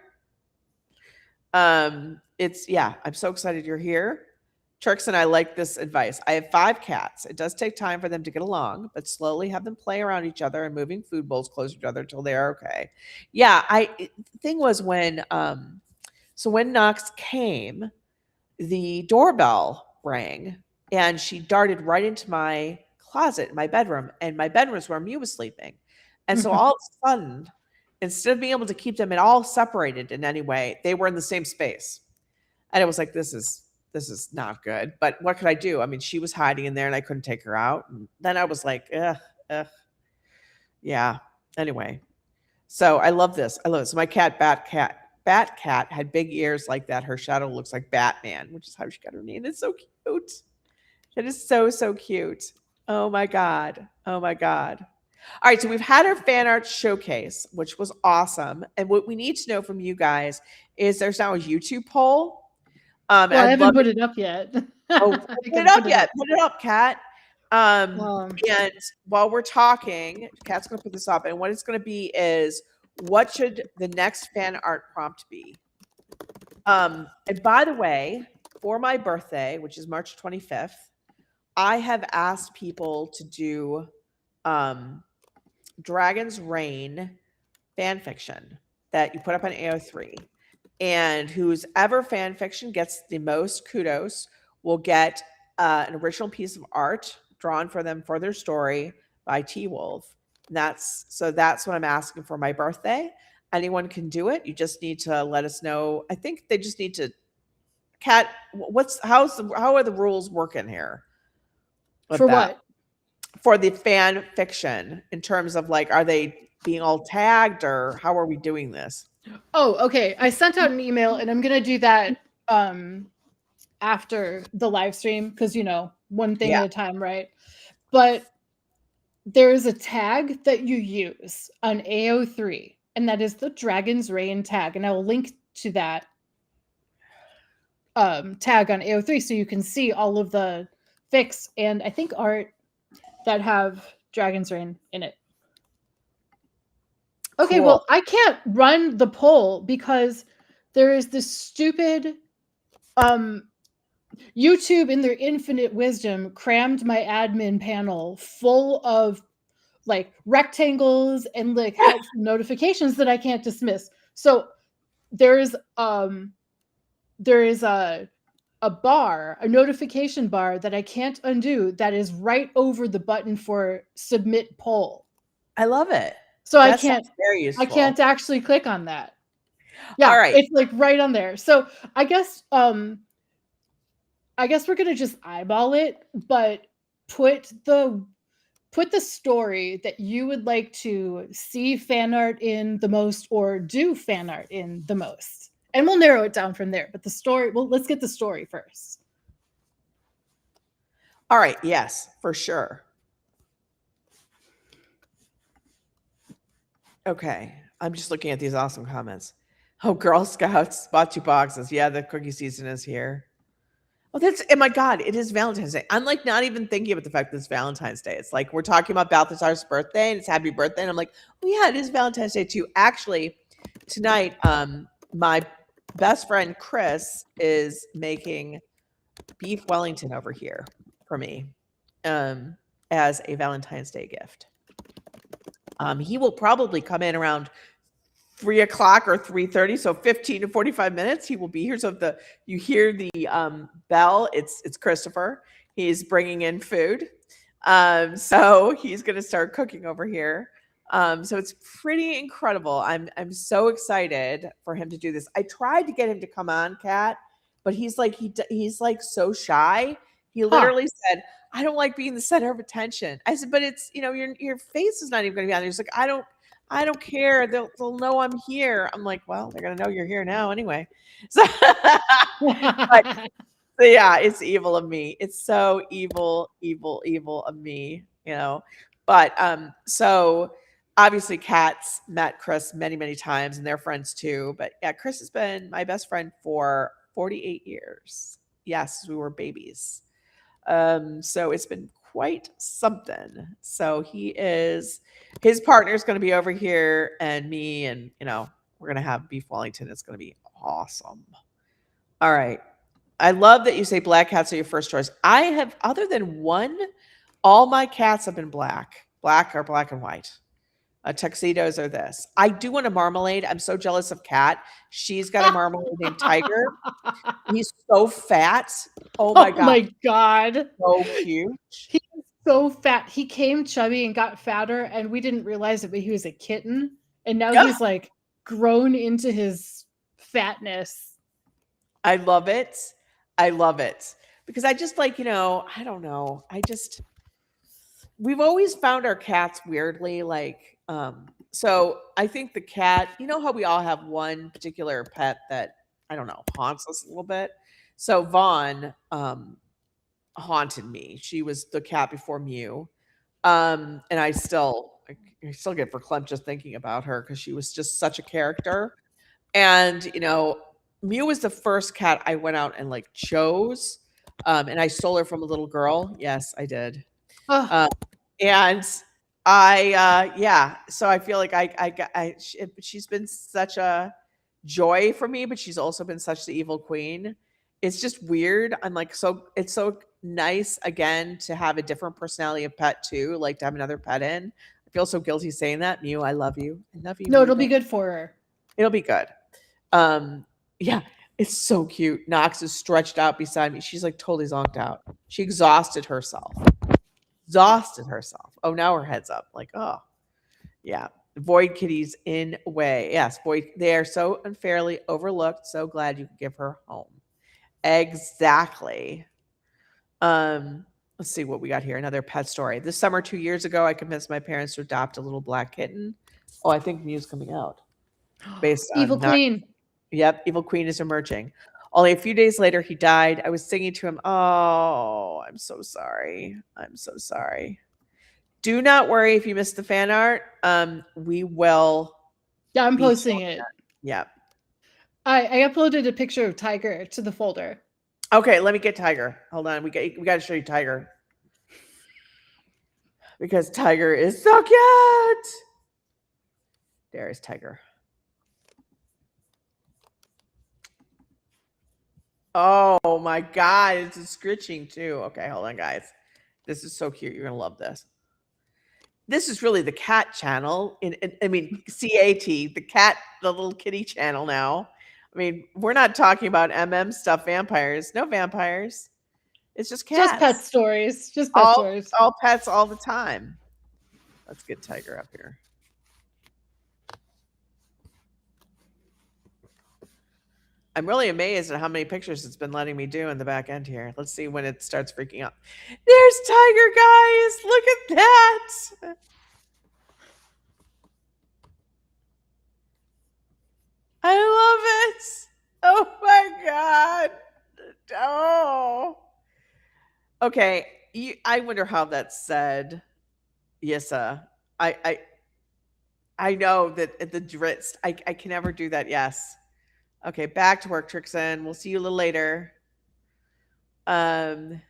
I'm so excited you're here. Turks and I like this advice. I have 5 cats. It does take time for them to get along, but slowly have them play around each other and moving food bowls closer to each other until they are okay. Yeah, the thing was when Knox came, the doorbell rang and she darted right into my closet, my bedroom, and my bedroom is where Mew was sleeping. And so all of a sudden, instead of being able to keep them at all separated in any way, they were in the same space. And it was like, this is not good. But what could I do? I mean, she was hiding in there and I couldn't take her out. And then I was like, yeah. Anyway, so I love this. So my cat, Bat Cat, had big ears like that. Her shadow looks like Batman, which is how she got her name. It's so cute. It is so, so cute. Oh my God. Oh my God. All right, so we've had our fan art showcase, which was awesome. And what we need to know from you guys is there's now a YouTube poll. I haven't put it up yet. Oh, put it up yet. Put it up, Kat. And while we're talking, Kat's going to put this up. And what it's going to be is, what should the next fan art prompt be? And by the way, for my birthday, which is March 25th, I have asked people to do Dragon's Reign fan fiction that you put up on AO3. And whose ever fan fiction gets the most kudos will get an original piece of art drawn for them for their story by T-Wolf. That's what I'm asking for my birthday. Anyone can do it. You just need to let us know. I think they just need to. Kat, how are the rules working here? For what? For the fan fiction, in terms of like, are they being all tagged or how are we doing this? Oh, okay. I sent out an email and I'm going to do that after the live stream because, one thing at a time, right? But there is a tag that you use on AO3, and that is the Dragon's Reign tag. And I will link to that tag on AO3 so you can see all of the fics and I think art that have Dragon's Reign in it. Okay, cool. Well, I can't run the poll because there is this stupid YouTube in their infinite wisdom crammed my admin panel full of like rectangles and like notifications that I can't dismiss. So there is a bar, a notification bar that I can't undo that is right over the button for submit poll. I love it. So I can't actually click on that. Yeah, all right. It's like right on there. So I guess we're gonna just eyeball it, but put the story that you would like to see fan art in the most or do fan art in the most. And we'll narrow it down from there. But the story, well, let's get the story first. All right. Yes, for sure. Okay. I'm just looking at these awesome comments. Oh, Girl Scouts bought 2 boxes. Yeah, the cookie season is here. Oh, that's oh my God, it is Valentine's Day. I'm like not even thinking about the fact that it's Valentine's Day. It's like we're talking about Balthazar's birthday and it's happy birthday. And I'm like, oh yeah, it is Valentine's Day too. Actually, tonight, my best friend Chris is making beef Wellington over here for me, um, as a Valentine's Day gift. He will probably come in around 3 o'clock or 3:30, so 15 to 45 minutes. He will be here. So if you hear the bell, it's Christopher. He's bringing in food. So he's going to start cooking over here. So it's pretty incredible. I'm so excited for him to do this. I tried to get him to come on, Kat, but he's like so shy. He literally said, "I don't like being the center of attention." I said, "But it's your face is not even going to be on there." He's like, I don't care. They'll know I'm here. I'm like, well, they're gonna know you're here now anyway. So, but so yeah, it's evil of me. It's so evil, evil, evil of me, you know. But so obviously Kat's met Chris many, many times and they're friends too. But yeah, Chris has been my best friend for 48 years. Yes, we were babies. So it's been quite something. So his partner is going to be over here and me, and we're going to have beef Wellington. It's going to be awesome. All right. I love that you say black cats are your first choice. I have, other than one, all my cats have been black. Black or black and white. Tuxedos are this. I do want a marmalade. I'm so jealous of Kat. She's got a marmalade named Tiger. He's so fat. Oh my Oh God. my God. So cute. He was so fat. He came chubby and got fatter, and we didn't realize it, but he was a kitten. And now Yeah. he's like grown into his fatness. I love it. I love it. Because I just like, I don't know. We've always found our cats weirdly like, so I think the cat, how we all have one particular pet that, I don't know, haunts us a little bit. So Vaughn, haunted me. She was the cat before Mew. And I still get verklempt just thinking about her because she was just such a character. And Mew was the first cat I went out and like chose. And I stole her from a little girl. Yes, I did. Oh, Um, and yeah, so I feel like she's been such a joy for me, but she's also been such the evil queen. It's just weird. I'm like, it's so nice again to have a different personality of pet too, like to have another pet in. I feel so guilty saying that. Mew, I love you. I love you. no, Mew, it'll be good for her. it'll be good. Yeah, it's so cute. Knox is stretched out beside me. She's like totally zonked out. She exhausted herself. Exhausted herself. Oh, now her head's up. Like, oh, yeah. Void kitties in way. Yes, void. They are so unfairly overlooked. So glad you could give her home. Exactly. Let's see what we got here. Another pet story. This summer, 2 years ago, I convinced my parents to adopt a little black kitten. Oh, I think Mew's coming out. Based on Evil Queen. Yep, Evil Queen is emerging. Only a few days later, he died. I was singing to him, oh, I'm so sorry. I'm so sorry. Do not worry if you missed the fan art. We will. Yeah, I'm posting it. Yeah. I uploaded a picture of Tiger to the folder. Okay, let me get Tiger. Hold on. We got to show you Tiger. Because Tiger is so cute. There is Tiger. Oh my God, it's a scritching too. Okay, hold on, guys. This is so cute. You're gonna love this. This is really the cat channel. I mean, CAT, the little kitty channel now. I mean, we're not talking about stuff, vampires. No vampires. It's just cats. Just pet stories. Just pet stories. All pets all the time. Let's get Tiger up here. I'm really amazed at how many pictures it's been letting me do in the back end here. Let's see when it starts freaking out. There's Tiger, guys. Look at that. I love it. Oh my God. Oh. Okay. I wonder how that's said. Yes, I know that at the dritz, I can never do that. Yes. Okay, back to work, Trixon. We'll see you a little later. Um,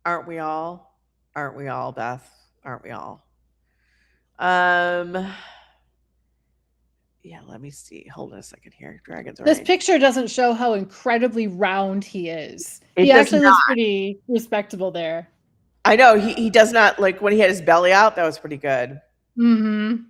aren't we all? Aren't we all, Beth? Aren't we all? Um, yeah, let me see. Hold on a second here. Dragon's This Reign. picture doesn't show how incredibly round he is. He It does actually not. looks pretty respectable there. I know he does not like when he had his belly out. That was pretty good. Mm-hmm.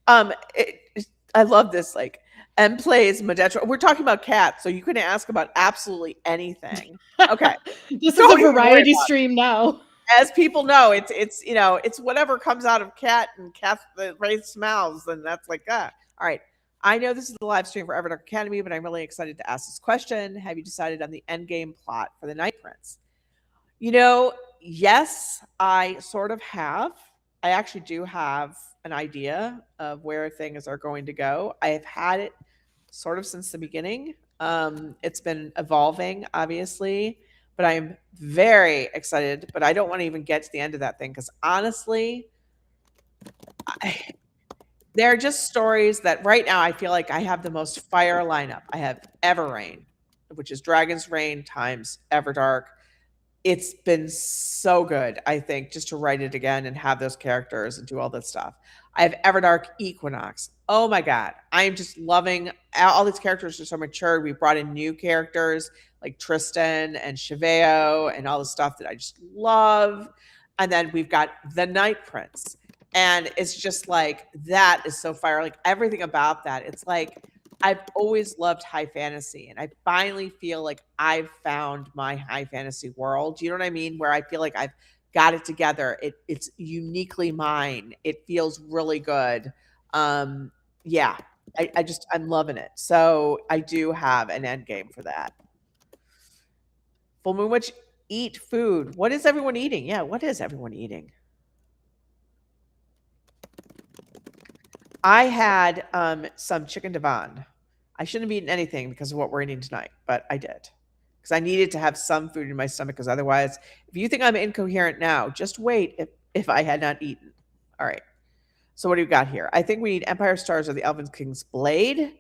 I love this. Like M plays Medetro. We're talking about cats, so you can ask about absolutely anything. Okay, This is a don't even worry variety about stream now. it. As people know, it's it's whatever comes out of cat and cat the Raythe's mouths, and that's like that. All right. I know this is the live stream for Everdark Academy, but I'm really excited to ask this question. Have you decided on the end game plot for the Night Prince? Yes, I sort of have. I actually do have an idea of where things are going to go. I have had it sort of since the beginning. It's been evolving, obviously, but I'm very excited. But I don't want to even get to the end of that thing because honestly, they're just stories that right now I feel like I have the most fire lineup. I have Everrain, which is Dragon's Reign times Everdark. It's been so good, I think, just to write it again and have those characters and do all this stuff. I have Everdark Equinox. Oh my God. I am just loving all these characters are so mature. We brought in new characters like Tristan and Cheveo and all the stuff that I just love. And then we've got the Night Prince. And it's just like that is so fire. Like everything about that. It's like I've always loved high fantasy, and I finally feel like I've found my high fantasy world. You know what I mean? Where I feel like I've got it together. It's uniquely mine. It feels really good. Um, yeah, I'm loving it. So I do have an end game for that. Full Moon Witch, eat food. What is everyone eating? Yeah, what is everyone eating? I had some chicken divan. I shouldn't have eaten anything because of what we're eating tonight, but I did because I needed to have some food in my stomach. Because otherwise, if you think I'm incoherent now, just wait if I had not eaten. All right. So what do we got here? I think we need Empire Stars or the Elven King's Blade.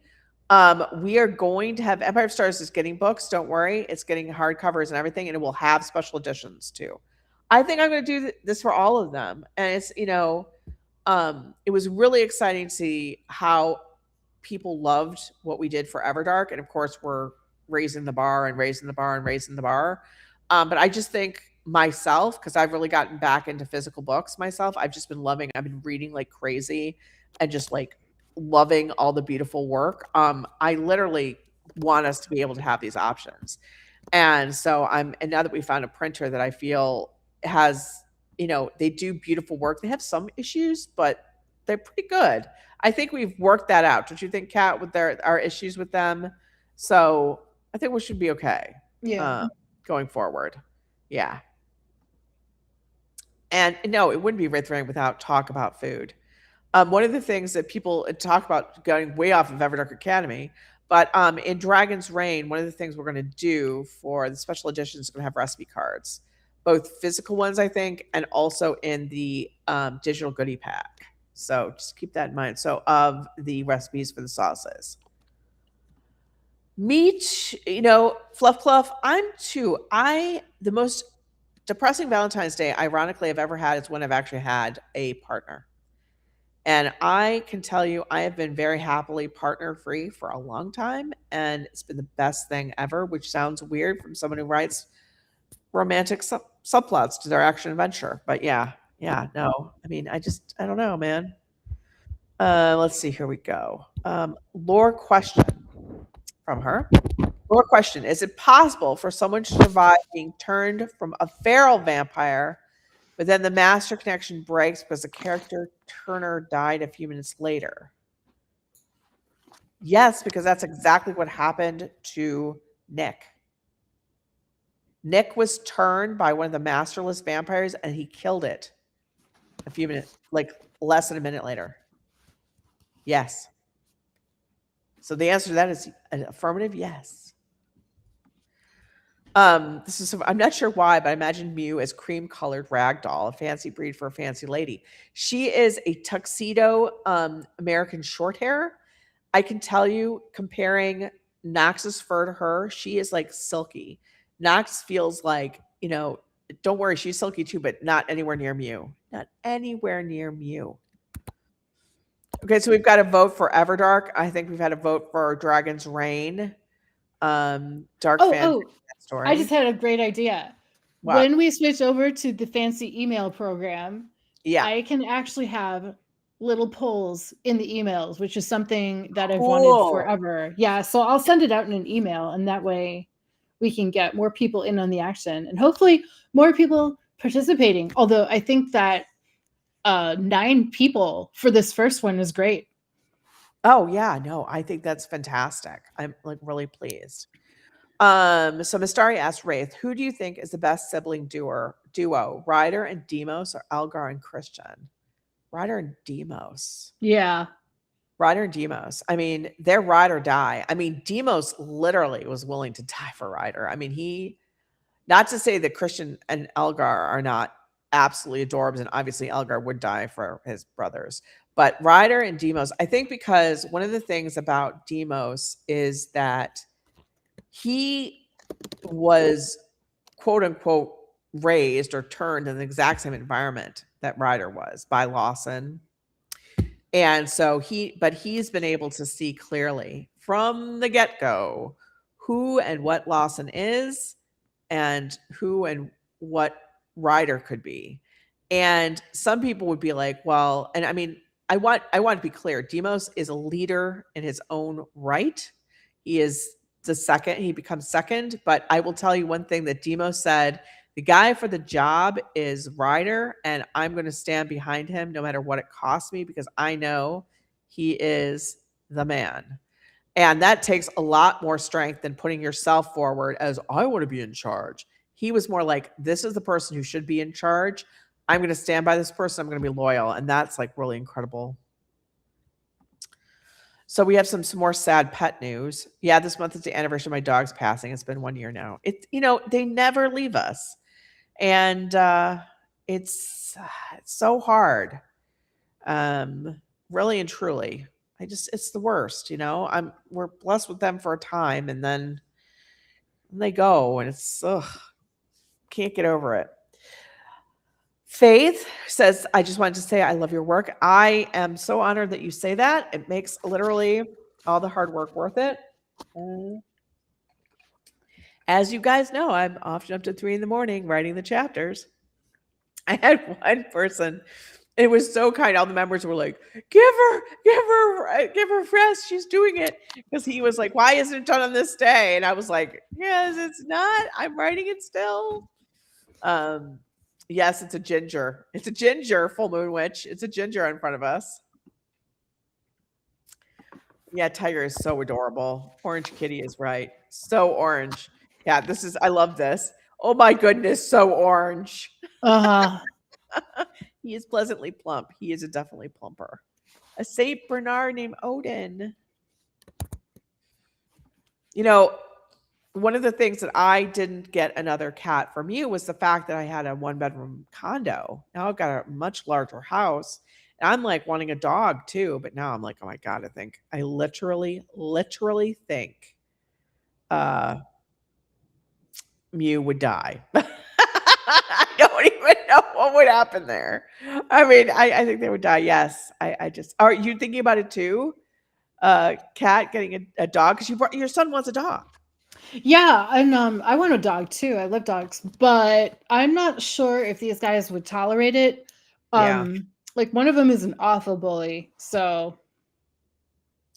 We are going to have Empire Stars is getting books. Don't worry, it's getting hardcovers and everything, and it will have special editions too. I think I'm going to do this for all of them, and it's it was really exciting to see how people loved what we did for Everdark, and of course, we're raising the bar and raising the bar and raising the bar. But I just think myself, because I've really gotten back into physical books myself, I've just been loving. I've been reading like crazy, and just like loving all the beautiful work. I literally want us to be able to have these options, and so and now that we found a printer that I feel has they do beautiful work. They have some issues, but they're pretty good. I think we've worked that out. Don't you think, Kat, with our issues with them? So I think we should be okay. Yeah. Going forward. Yeah. And no, it wouldn't be Raythe and without talk about food. One of the things that people talk about going way off of Everdark Academy, but in Dragon's Reign, one of the things we're going to do for the special edition is going to have recipe cards, both physical ones, I think, and also in the digital goodie pack. So just keep that in mind. So of the recipes for the sauces. Meat, fluff cluff. The most depressing Valentine's Day, ironically, I've ever had is when I've actually had a partner. And I can tell you, I have been very happily partner free for a long time. And it's been the best thing ever, which sounds weird from someone who writes romantic subplots to their action adventure. But yeah, no. I mean, I don't know, man. Let's see. Here we go. Lore question from her. Lore question: is it possible for someone to survive being turned from a feral vampire, but then the master connection breaks because the character Turner died a few minutes later? Yes, because that's exactly what happened to Nick. Nick was turned by one of the masterless vampires and he killed it a few minutes, like less than a minute later. Yes. So the answer to that is an affirmative yes. I'm not sure why, but I imagine Mew as cream-colored ragdoll, a fancy breed for a fancy lady. She is a tuxedo American short hair. I can tell you, comparing Nox's fur to her, she is like silky. Nox feels like, don't worry, she's silky too, but not anywhere near Mew. Not anywhere near Mew. Okay, so we've got a vote for Everdark. I think we've had a vote for Dragon's Reign. Dark fan I just story. had a great idea. What? When we switch over to the fancy email program, Yeah. I can actually have little polls in the emails, which is something that I've wanted Cool. forever. Yeah, so I'll send it out in an email, and that way we can get more people in on the action and hopefully more people participating. Although I think that 9 people for this first one is great. Oh yeah, no, I think that's fantastic. I'm like really pleased. So Mistari asked Raythe, who do you think is the best sibling duo, Ryder and Demos or Elgar and Christian? Ryder and Demos. Yeah. Ryder and Demos. I mean, they're ride or die. I mean, Demos literally was willing to die for Ryder. I mean, not to say that Christian and Elgar are not absolutely adorbs, and obviously Elgar would die for his brothers. But Ryder and Demos, I think because one of the things about Demos is that he was quote unquote raised or turned in the exact same environment that Ryder was by Lawson. And so he's been able to see clearly from the get-go who and what Lawson is and who and what Ryder could be. And some people would be like, well, and I mean, I want to be clear. Demos is a leader in his own right. He is the second, he becomes second. But I will tell you one thing that Demos said: the guy for the job is Ryder, and I'm going to stand behind him no matter what it costs me because I know he is the man. And that takes a lot more strength than putting yourself forward as I want to be in charge. He was more like, this is the person who should be in charge. I'm going to stand by this person. I'm going to be loyal. And that's like really incredible. So we have some more sad pet news. Yeah, this month is the anniversary of my dog's passing. It's been 1 year now. They never leave us. And it's so hard. Really and truly. It's the worst, we're blessed with them for a time and then they go and it's can't get over it. Faith says, I just wanted to say I love your work. I am so honored that you say that. It makes literally all the hard work worth it. As you guys know, I'm often up to 3 a.m. writing the chapters. I had one person, it was so kind. All the members were like, give her rest. She's doing it. Because he was like, why isn't it done on this day? And I was like, yes, it's not. I'm writing it still. Yes, it's a ginger. It's a ginger, full moon witch. It's a ginger in front of us. Yeah, Tiger is so adorable. Orange Kitty is right. So orange. Yeah, I love this. Oh my goodness, so orange. Uh-huh. He is pleasantly plump. He is a definitely plumper. A Saint Bernard named Odin. One of the things that I didn't get another cat from you was the fact that I had a 1-bedroom condo. Now I've got a much larger house. And I'm like wanting a dog too, but now I'm like, oh my God, I literally think Mew would die. I don't even know what would happen there. I mean, I think they would die. Yes. Are you thinking about it too? Kat getting a dog? Because your son wants a dog. Yeah, and I want a dog too. I love dogs, but I'm not sure if these guys would tolerate it. Yeah. Like one of them is an awful bully, so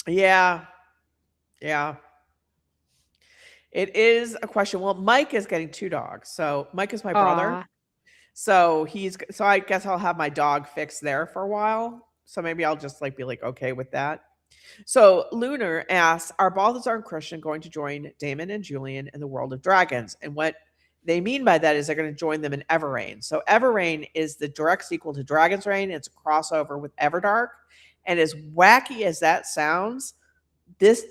Yeah. Yeah. It is a question. Well, Mike is getting 2 dogs. So Mike is my brother. So I guess I'll have my dog fixed there for a while. So maybe I'll just be okay with that. So Lunar asks, are Balthazar and Christian going to join Damon and Julian in the World of Dragons? And what they mean by that is they're going to join them in Everrain. So Everrain is the direct sequel to Dragon's Reign. It's a crossover with Everdark. And as wacky as that sounds, this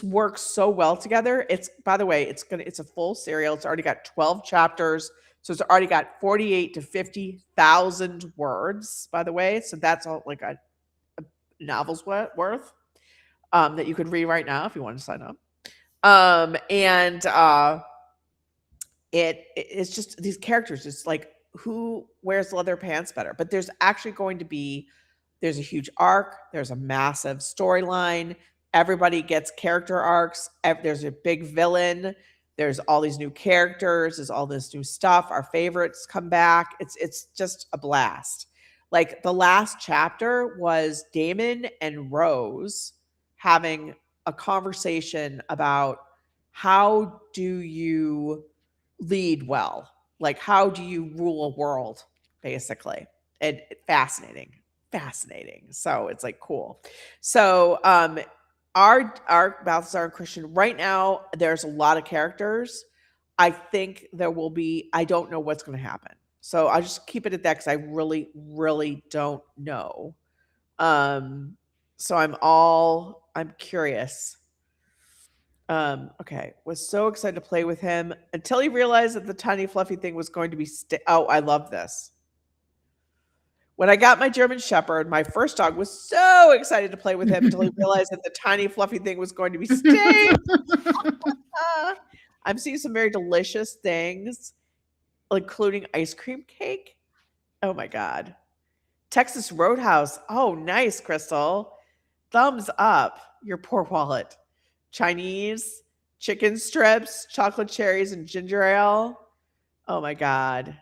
works so well together. By the way, it's a full serial. It's already got 12 chapters. So it's already got 48 to 50,000 words, by the way. So that's all like a novel's worth that you could read right now if you want to sign up. it's just these characters. It's like who wears leather pants better. But there's actually going to be there's a huge arc. There's a massive storyline. Everybody gets character arcs. There's a big villain. There's all these new characters. There's all this new stuff. Our favorites come back. It's just a blast. Like the last chapter was Damon and Rose having a conversation about how do you lead well? Like how do you rule a world, basically? And fascinating. So it's like cool. So our Balthazar and Christian right now, there's a lot of characters. I think there will be, I don't know what's going to happen. So I'll just keep it at that because I really don't know. So I'm curious. Okay. Was so excited to play with him until he realized that the tiny fluffy thing was going to be oh, I love this. When I got my German Shepherd, my first dog was so excited to play with him until he realized that the tiny fluffy thing was going to be stayed. I'm seeing some very delicious things, including ice cream cake. Oh my God. Texas Roadhouse. Oh, nice, Crystal. Thumbs up. Your poor wallet. Chinese, chicken strips, chocolate cherries, and ginger ale. Oh my God.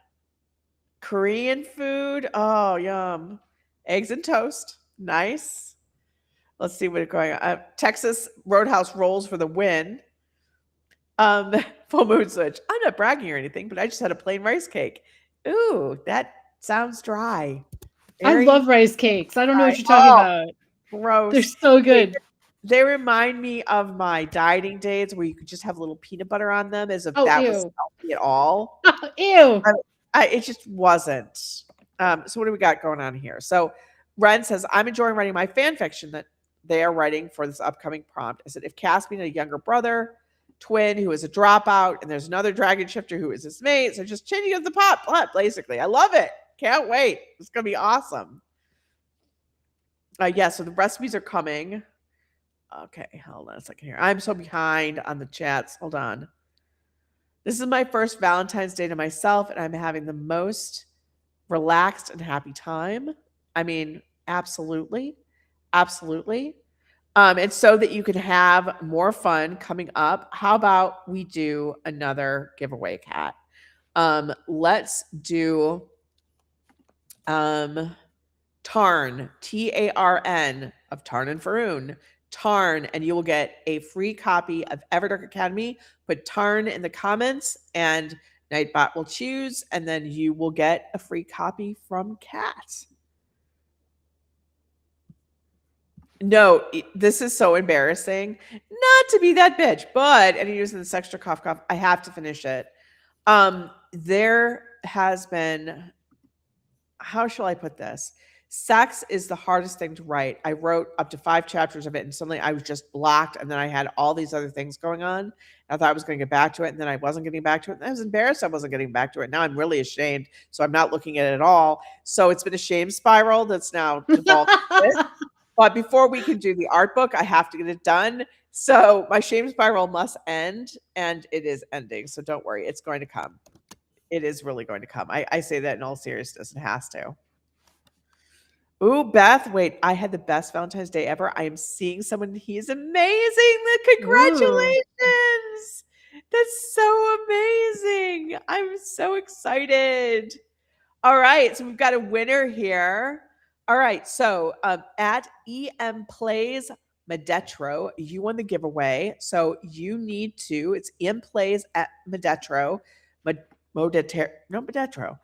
Korean food. Oh, yum. Eggs and toast. Nice. Let's see what's going on. Texas Roadhouse rolls for the win. Full mood switch. I'm not bragging or anything, but I just had a plain rice cake. Ooh, that sounds dry. I love rice cakes. I don't know what you're talking about. Gross. They're so good. They remind me of my dieting days where you could just have a little peanut butter on them as if that was healthy at all. Ew. It just wasn't. So what do we got going on here? So Ren says, I'm enjoying writing my fan fiction that they are writing for this upcoming prompt. I said, if Caspian had a younger brother, twin who is a dropout, and there's another dragon shifter who is his mate, so just changing of the plot, basically. I love it. Can't wait. It's going to be awesome. So the recipes are coming. Okay, hold on a second here. I'm so behind on the chats. Hold on. This is my first Valentine's Day to myself, and I'm having the most relaxed and happy time. I mean, absolutely. Absolutely. And so that you can have more fun coming up, how about we do another giveaway, Kat? Let's do Tarn, Tarn of Tarn and Faroon. Tarn, and you will get a free copy of Everdark Academy. Put Tarn in the comments, and Nightbot will choose, and then you will get a free copy from Kat. No, this is so embarrassing. Not to be that bitch, but and using this extra cough, I have to finish it. There has been, how shall I put this? Sex is the hardest thing to write. I wrote up to 5 chapters of it, and suddenly I was just blocked, and then I had all these other things going on. I thought I was going to get back to it, and then I wasn't getting back to it. And I was embarrassed I wasn't getting back to it. Now I'm really ashamed, so I'm not looking at it at all. So it's been a shame spiral that's now devolved. But before we can do the art book, I have to get it done. So my shame spiral must end, and it is ending. So don't worry, it's going to come. It is really going to come. I say that in all seriousness. It has to. Ooh, Beth, wait, I had the best Valentine's Day ever. I am seeing someone. He is amazing. Congratulations. Ooh. That's so amazing. I'm so excited. All right, so we've got a winner here. All right, so at EM Plays Medetro, you won the giveaway. So you need to, it's EM Plays at Medetro. Medetro.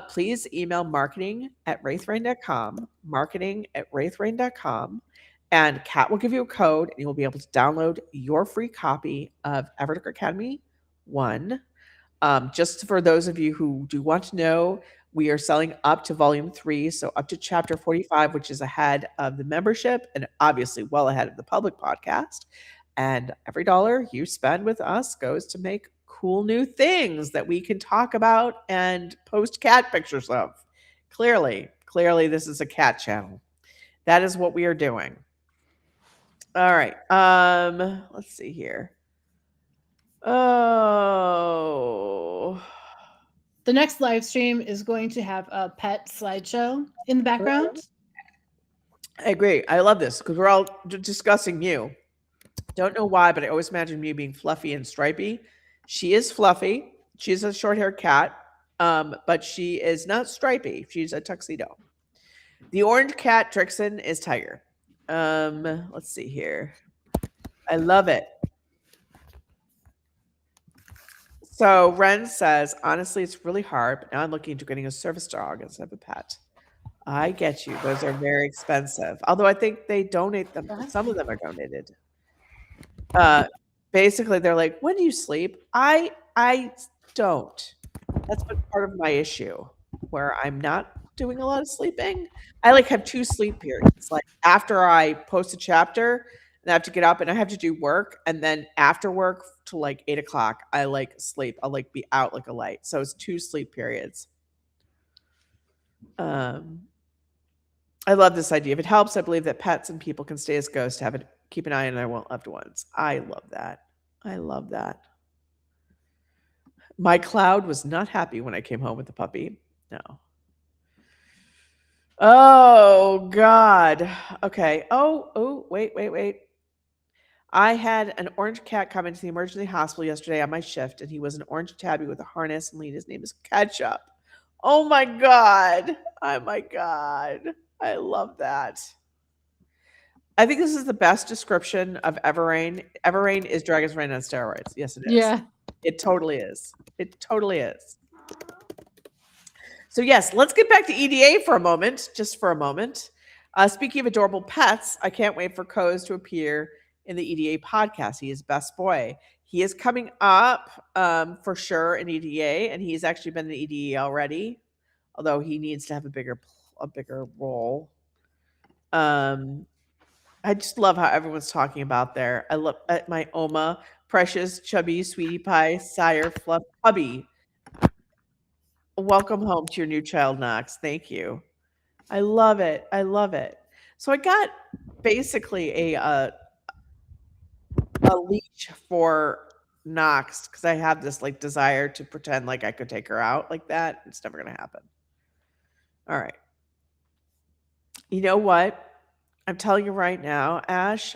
Please email marketing@raytherain.com, marketing@raytherain.com, and Kat will give you a code, and you will be able to download your free copy of Everdark Academy 1. Just for those of you who do want to know, we are selling up to volume 3, so up to chapter 45, which is ahead of the membership and obviously well ahead of the public podcast. And every dollar you spend with us goes to make cool new things that we can talk about and post cat pictures of. Clearly, this is a cat channel. That is what we are doing. All right. Let's see here. Oh. The next live stream is going to have a pet slideshow in the background. I agree. I love this because we're all discussing Mew. Don't know why, but I always imagine Mew being fluffy and stripy. She is fluffy. She's a short-haired cat, but she is not stripy. She's a tuxedo. The orange cat, Trixon, is tiger. Let's see here. I love it. So Ren says, honestly, it's really hard, but now I'm looking into getting a service dog instead of a pet. I get you. Those are very expensive. Although I think they donate them. Some of them are donated. Basically, they're like, when do you sleep? I don't. That's been part of my issue where I'm not doing a lot of sleeping. I like have 2 sleep periods. Like after I post a chapter and I have to get up and I have to do work, and then after work to like 8 o'clock, I like sleep. I'll like be out like a light. So it's 2 sleep periods. I love this idea. If it helps, I believe that pets and people can stay as ghosts to keep an eye on their loved ones. I love that. I love that. My cloud was not happy when I came home with the puppy. No. Oh God. Okay. Oh, wait. I had an orange cat come into the emergency hospital yesterday on my shift, and he was an orange tabby with a harness and lead. His name is Ketchup. Oh my God. Oh my God. I love that. I think this is the best description of Everrain. Everrain is Dragon's Reign on steroids. Yes, it is. Yeah. It totally is. It totally is. So yes, let's get back to EDA for a moment, just for a moment. Speaking of adorable pets, I can't wait for Coz to appear in the EDA podcast. He is best boy. He is coming up for sure in EDA, and he's actually been in EDA already, although he needs to have a bigger role. I just love how everyone's talking about there. I love my Oma, precious, chubby, sweetie pie, sire, fluff, hubby. Welcome home to your new child, Knox. Thank you. I love it. I love it. So I got basically a leash for Knox because I have this like desire to pretend like I could take her out like that. It's never gonna happen. All right. You know what? I'm telling you right now, Ash,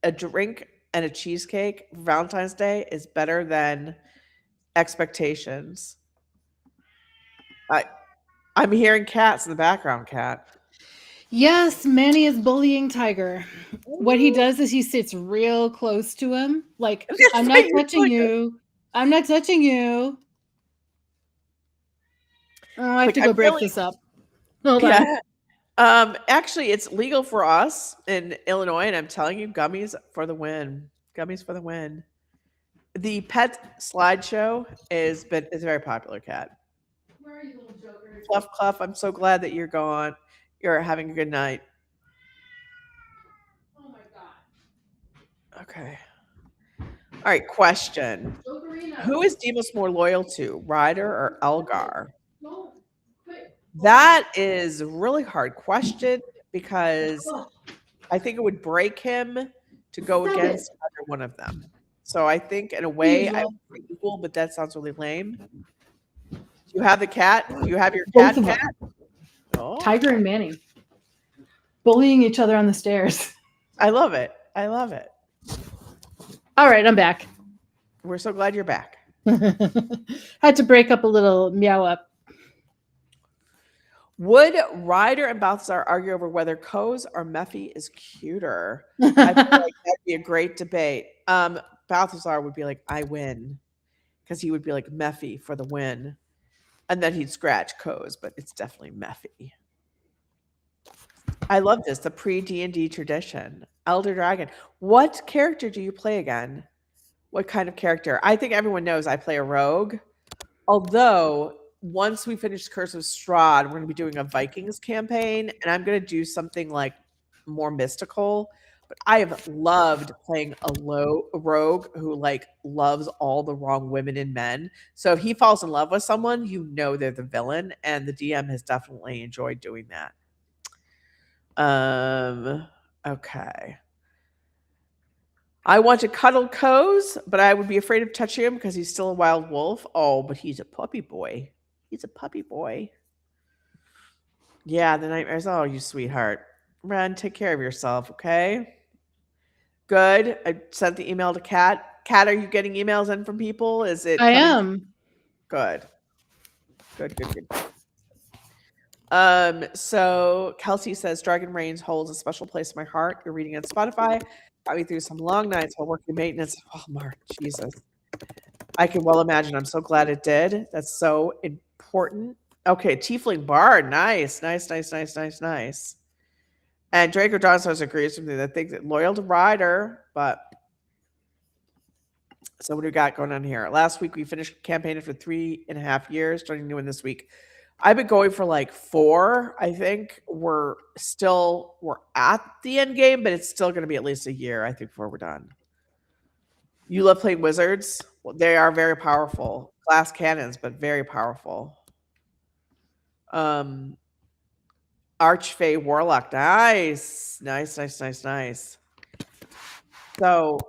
a drink and a cheesecake for Valentine's Day is better than expectations. I'm hearing cats in the background, Kat. Yes, Manny is bullying Tiger. What he does is he sits real close to him, like, I'm not touching you. I'm not touching you. Oh, I have to go break this up. Hold on. Actually, it's legal for us in Illinois, and I'm telling you, gummies for the win. Gummies for the win. The pet slideshow is very popular, Kat. Where are you, little joker? Fluff Cluff, I'm so glad that you're gone. You're having a good night. Oh my God. Okay. All right, question. Who is Demos more loyal to, Ryder or Elgar? That is a really hard question because I think it would break him to go against either one of them. So I think in a way I would say equal, but that sounds really lame. Do you have the cat? Do you have your cat? Oh. Tiger and Manny bullying each other on the stairs. I love it. I love it. All right, I'm back. We're so glad you're back. Had to break up a little meow up. Would Ryder and Balthazar argue over whether Coz or Meffy is cuter? I feel like that'd be a great debate. Balthazar would be like, I win. Because he would be like Meffy for the win. And then he'd scratch Coz, but it's definitely Meffy. I love this, the pre-D&D tradition. Elder Dragon. What character do you play again? What kind of character? I think everyone knows I play a rogue. Although, once we finish Curse of Strahd, we're going to be doing a Vikings campaign, and I'm going to do something like more mystical. But I have loved playing a rogue who like loves all the wrong women and men. So if he falls in love with someone, you know they're the villain, and the DM has definitely enjoyed doing that. Okay. I want to cuddle Coz, but I would be afraid of touching him because he's still a wild wolf. Oh, but he's a puppy boy. He's a puppy boy. Yeah, the nightmares. Oh, you sweetheart. Ren, take care of yourself, okay? Good. I sent the email to Kat. Kat, are you getting emails in from people? Is it I coming? am. Good. Good. So Kelsey says Dragon Reigns holds a special place in my heart. You're reading on Spotify. Got me through some long nights while working maintenance. Oh, Mark, Jesus. I can well imagine. I'm so glad it did. That's so important. Okay, Tiefling Bard. Nice. And Draco Johnstone agrees with me that thinks that loyal to Ryder, but so what do we got going on here? Last week we finished campaigning for 3.5 years, starting new one this week. I've been going for like 4. I think we're at the end game, but it's still going to be at least a year, I think, before we're done. You love playing wizards? Well, they are very powerful. Glass cannons, but very powerful. Archfey Warlock. Nice. So,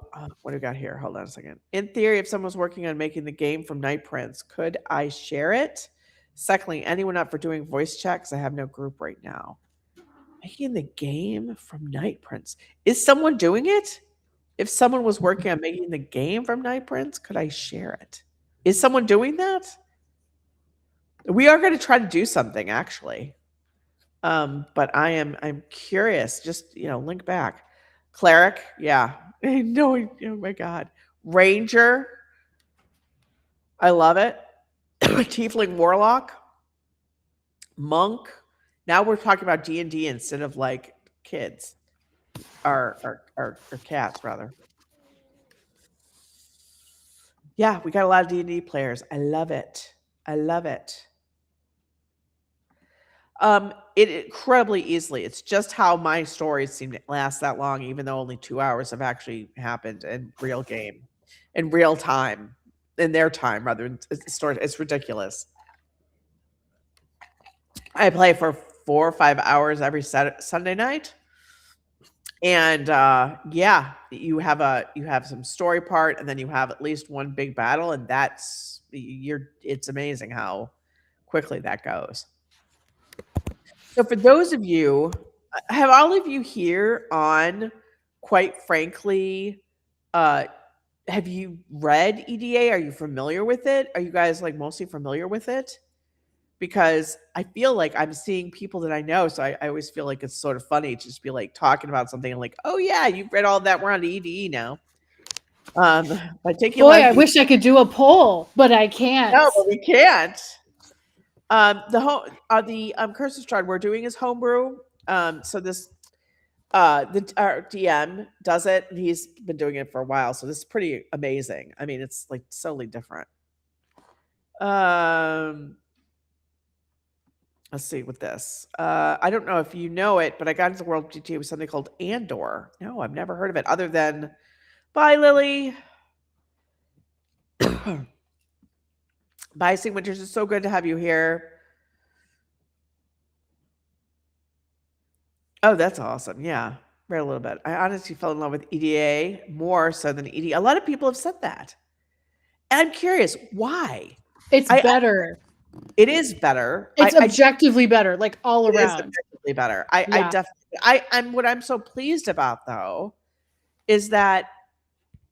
what do we got here? Hold on a second. In theory, if someone was working on making the game from Night Prince, could I share it? Secondly, anyone up for doing voice checks? I have no group right now. Making the game from Night Prince. Is someone doing it? If someone was working on making the game from Night Prince, could I share it? Is someone doing that? We are going to try to do something, actually. But I'm curious. Just, link back. Cleric, yeah. No, oh my God. Ranger, I love it. Tiefling Warlock, Monk. Now we're talking about D&D instead of like kids, or cats rather. Yeah, we got a lot of D&D players. I love it. It incredibly easily. It's just how my stories seem to last that long, even though only 2 hours have actually happened in real game, in real time, in their time rather than story. It's ridiculous. I play for 4 or 5 hours every Sunday night, and yeah, you have some story part, and then you have at least one big battle, and it's amazing how quickly that goes. So for those of you, have all of you here on, quite frankly, have you read EDA? Are you familiar with it? Are you guys like mostly familiar with it? Because I feel like I'm seeing people that I know. So I always feel like it's sort of funny to just be like talking about something and like, oh yeah, you've read all that. We're on to EDE now. By taking I wish I could do a poll, but I can't. No, but we can't. The Curse of Strahd we're doing is homebrew. So this our DM does it, and he's been doing it for a while. So this is pretty amazing. I mean, it's like totally different. Let's see with this. I don't know if you know it, but I got into the world of GTA with something called Andor. No, I've never heard of it other than bye, Lily. Bye, Sing Winters. It's so good to have you here. Oh, that's awesome. Yeah, read a little bit. I honestly fell in love with EDA more so than ED. A lot of people have said that. And I'm curious, why? It's better. It is better. It's objectively better, like all around. It is objectively better. I definitely. What I'm so pleased about though is that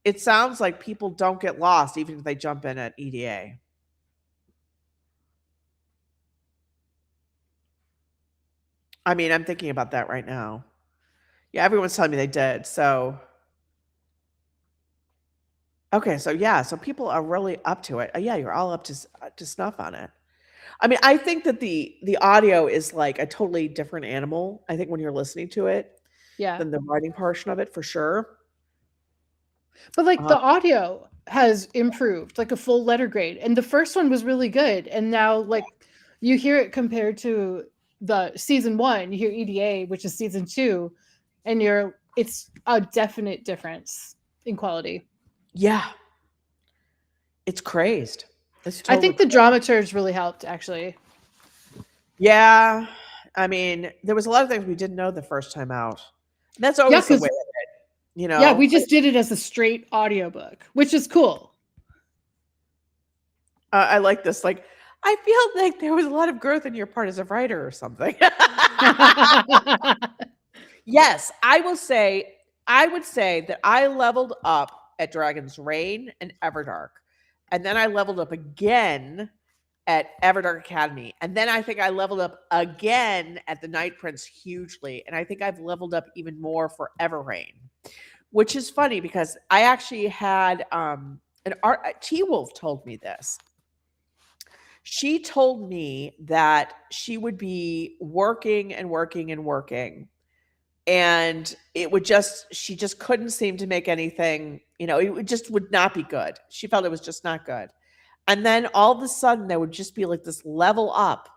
it sounds like people don't get lost even if they jump in at EDA. I mean, I'm thinking about that right now. Yeah, everyone's telling me they did. So, okay, so yeah, so people are really up to it. Yeah, you're all up to snuff on it. I mean, I think that the audio is like a totally different animal. I think when you're listening to it, than the writing portion of it for sure. But like the audio has improved, like a full letter grade, and the first one was really good, and now like you hear it compared to the season 1, you hear EDA, which is season 2, and it's a definite difference in quality. Yeah, it's crazed. I think the dramaturge really helped, actually. Yeah, I mean, there was a lot of things we didn't know the first time out. That's always the way of it. you Yeah, know? we just did it as a straight audiobook, which is cool. I like this. Like, I feel like there was a lot of growth in your part as a writer or something. Yes, I will say, I would say that I leveled up at Dragon's Reign and Everdark. And then I leveled up again at Everdark Academy. And then I think I leveled up again at the Night Prince hugely. And I think I've leveled up even more for Everrain, which is funny because I actually had an art T Wolf told me this. She told me that she would be working and working and working, and it would just she just couldn't seem to make anything, it just would not be good. She felt it was just not good. And then all of a sudden there would just be like this level up,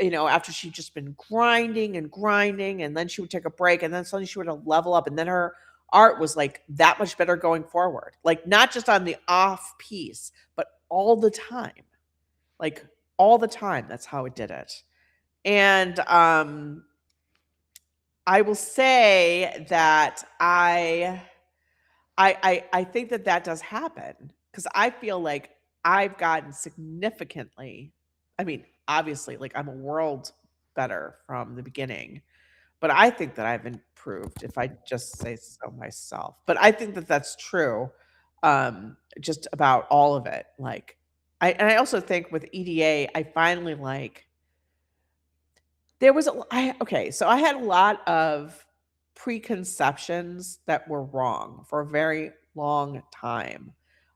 after she'd just been grinding and grinding, and then she would take a break, and then suddenly she would level up, and then her art was like that much better going forward. Like not just on the off piece, but all the time. Like all the time. That's how it did it. And I will say that I think that that does happen because I feel like I've gotten significantly. I mean, obviously, like I'm a world better from the beginning, but I think that I've improved if I just say so myself. But I think that that's true, just about all of it. Like, I also think with EDA, I finally like there was okay, so I had a lot of preconceptions that were wrong for a very long time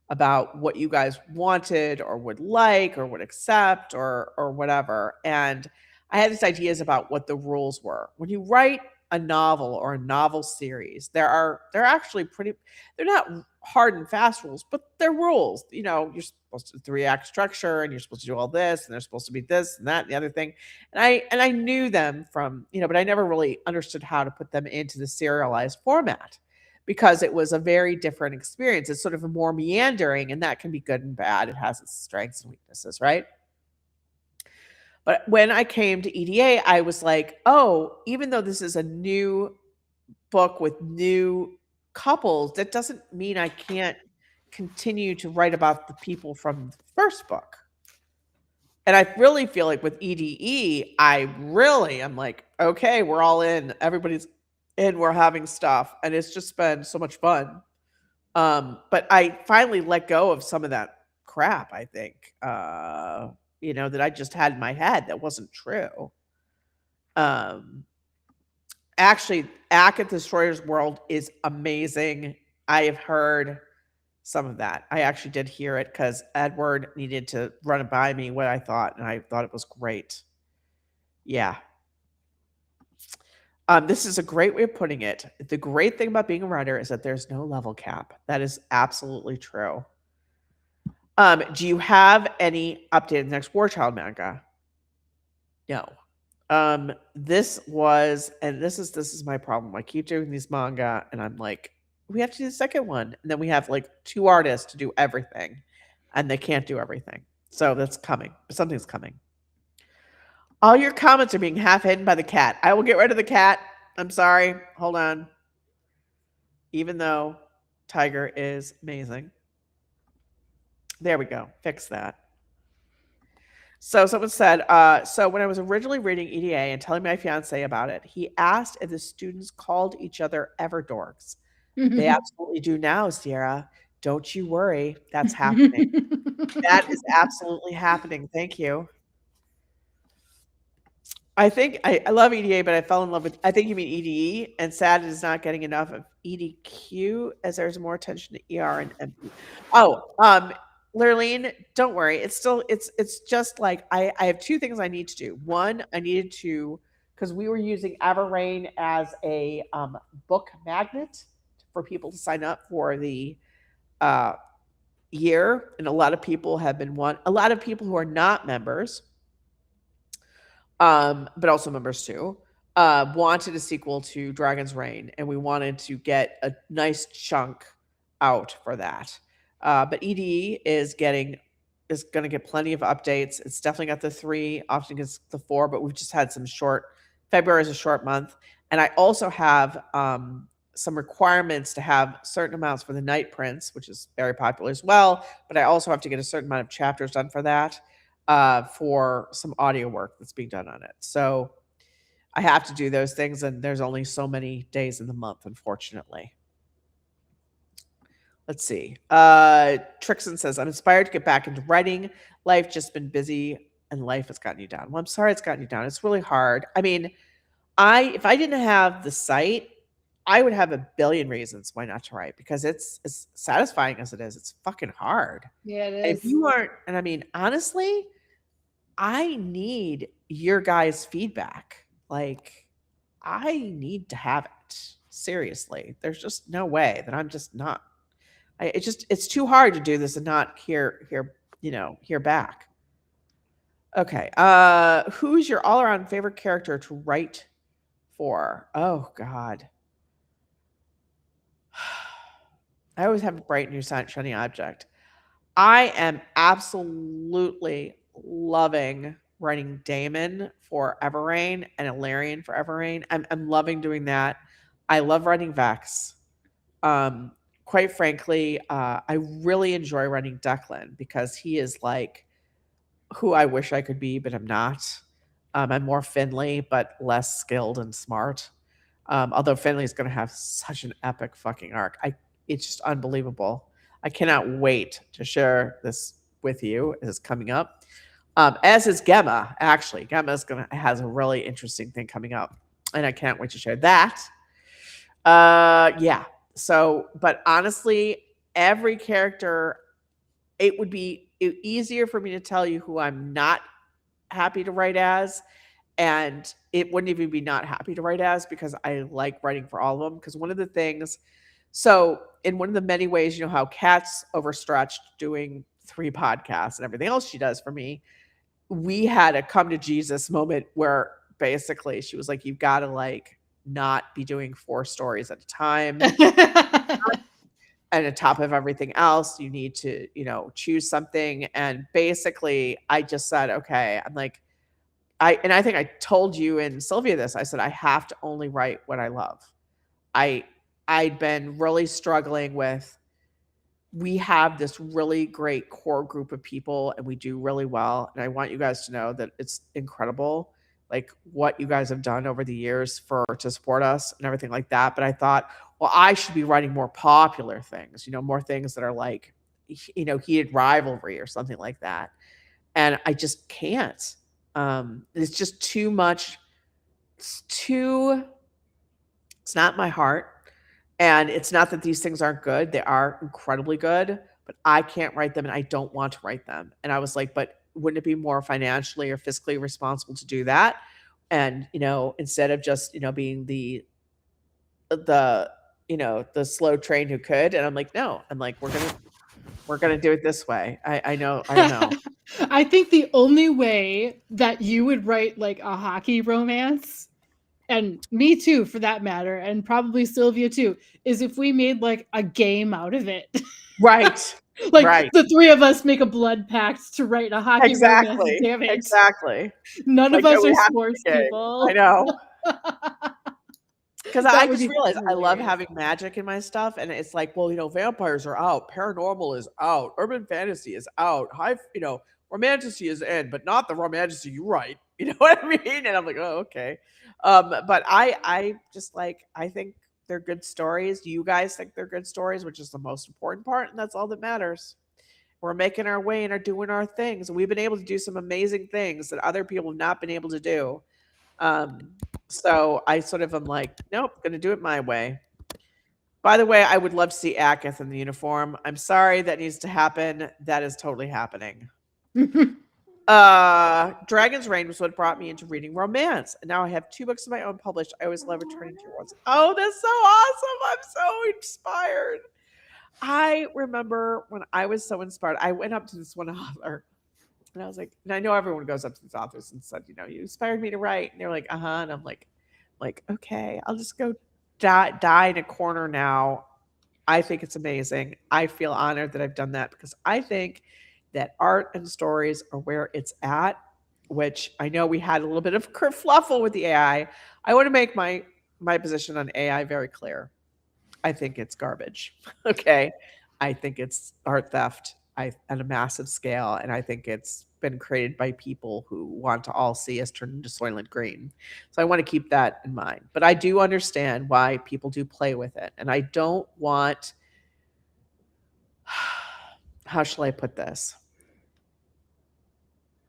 about what you guys wanted or would like or would accept or whatever. And I had these ideas about what the rules were. When you write a novel or a novel series, they're actually pretty they're not hard and fast rules, but they're rules. You're supposed to 3-act structure and you're supposed to do all this and there's supposed to be this and that and the other thing. And I knew them from, but I never really understood how to put them into the serialized format because it was a very different experience. It's sort of a more meandering, and that can be good and bad. It has its strengths and weaknesses, right? But when I came to EDA, I was like, oh, even though this is a new book with new couples, that doesn't mean I can't continue to write about the people from the first book. And I really feel like with EDE, I really am like, okay, we're all in. Everybody's in. We're having stuff. And it's just been so much fun. But I finally let go of some of that crap, I think, that I just had in my head that wasn't true. Actually, Ack at Destroyer's World is amazing. I have heard some of that. I actually did hear it because Edward needed to run it by me what I thought, and I thought it was great. Yeah. This is a great way of putting it. The great thing about being a writer is that there's no level cap. That is absolutely true. Do you have any updated next War Child manga? No. This is my problem. I keep doing these manga, and I'm like, we have to do the second one, and then we have like 2 artists to do everything, and they can't do everything. So that's coming. Something's coming. All your comments are being half hidden by the cat. I will get rid of the cat. I'm sorry. Hold on. Even though Tiger is amazing. There we go. Fix that. So someone said, so when I was originally reading EDA and telling my fiance about it, he asked if the students called each other Everdorks. They absolutely do now, Sierra. Don't you worry. That's happening. That is absolutely happening. Thank you. I think I love EDA, but I fell in love with, I think you mean EDE, and sad is not getting enough of EDQ as there's more attention to ER and MP. Oh, Lurleen, don't worry. It's just like I have 2 things I need to do. One, I needed to, because we were using Everrain as a book magnet for people to sign up for the year, and a lot of people have been a lot of people who are not members, but also members too, wanted a sequel to Dragon's Reign, and we wanted to get a nice chunk out for that. But EDE is going to get plenty of updates. It's definitely got the 3, often gets the 4, but we've just had some short. February is a short month, and I also have some requirements to have certain amounts for the night prints, which is very popular as well. But I also have to get a certain amount of chapters done for that, for some audio work that's being done on it. So I have to do those things, and there's only so many days in the month, unfortunately. Let's see. Trixon says, I'm inspired to get back into writing. Life just been busy and life has gotten you down. Well, I'm sorry it's gotten you down. It's really hard. I mean, if I didn't have the site, I would have a billion reasons why not to write, because it's as satisfying as it is. It's fucking hard. Yeah, it And is. if you aren't, and I mean, honestly, I need your guys' feedback. Like, I need to have it. Seriously. There's just no way that I'm just not. It's too hard to do this and not hear back. Okay. Who's your all around favorite character to write for? Oh God. I always have a bright new shiny object. I am absolutely loving writing Damon for Everrain and Illyrian for Everrain. I'm loving doing that. I love writing Vex. Quite frankly, I really enjoy writing Declan because he is like who I wish I could be, but I'm not. I'm more Finley, but less skilled and smart. Although Finley is going to have such an epic fucking arc. It's just unbelievable. I cannot wait to share this with you as it's coming up. As is Gemma, actually. Gemma has a really interesting thing coming up, and I can't wait to share that. Yeah. So, but honestly, every character, it would be easier for me to tell you who I'm not happy to write as, and it wouldn't even be not happy to write as, because I like writing for all of them. Because one of the things, so in one of the many ways, you know how Kat's overstretched doing 3 podcasts and everything else she does for me, we had a come to Jesus moment where basically she was like, you've got to like not be doing 4 stories at a time. And on top of everything else, you need to, choose something. And basically I just said, okay, I'm like, I think I told you and Sylvia this, I said, I have to only write what I love. I'd been really struggling with, we have this really great core group of people and we do really well. And I want you guys to know that it's incredible, like what you guys have done over the years to support us and everything like that. But I thought, well, I should be writing more popular things, more things that are like, heated rivalry or something like that. And I just can't. It's just too much. It's not my heart. And it's not that these things aren't good. They are incredibly good, but I can't write them and I don't want to write them. And I was like, but wouldn't it be more financially or fiscally responsible to do that? And, instead of just, being the slow train who could. And I'm like, no, I'm like, we're going to do it this way. I know. I don't know. I think the only way that you would write like a hockey romance, and me too, for that matter, and probably Sylvia too, is if we made like a game out of it. Right. Like right. the 3 of us make a blood pact to write a hockey romance. Damn it. Exactly. None of us are sports people. I know. Because I just realized I love having magic in my stuff. And it's like, well, vampires are out. Paranormal is out. Urban fantasy is out. Romantasy is in, but not the romantasy you write. You know what I mean? And I'm like, oh, okay. But I just like, I think they're good stories. You guys think they're good stories, which is the most important part. And that's all that matters. We're making our way and are doing our things. And we've been able to do some amazing things that other people have not been able to do. So I sort of am like, nope, going to do it my way. By the way, I would love to see Aketh in the uniform. I'm sorry that needs to happen. That is totally happening. Dragon's Reign was what brought me into reading romance. And now I have 2 books of my own published. I always love returning to your ones. Oh, that's so awesome. I'm so inspired. I remember when I was so inspired, I went up to this one author and I was like, and I know everyone goes up to these authors and said, you inspired me to write. And they're like, uh-huh. And I'm like, okay, I'll just go die in a corner now. I think it's amazing. I feel honored that I've done that because I think that art and stories are where it's at, which I know we had a little bit of kerfluffle with the AI. I want to make my position on AI very clear. I think it's garbage. Okay. I think it's art theft on a massive scale. And I think it's been created by people who want to all see us turn into Soylent Green. So I want to keep that in mind. But I do understand why people do play with it. And I don't want, how shall I put this?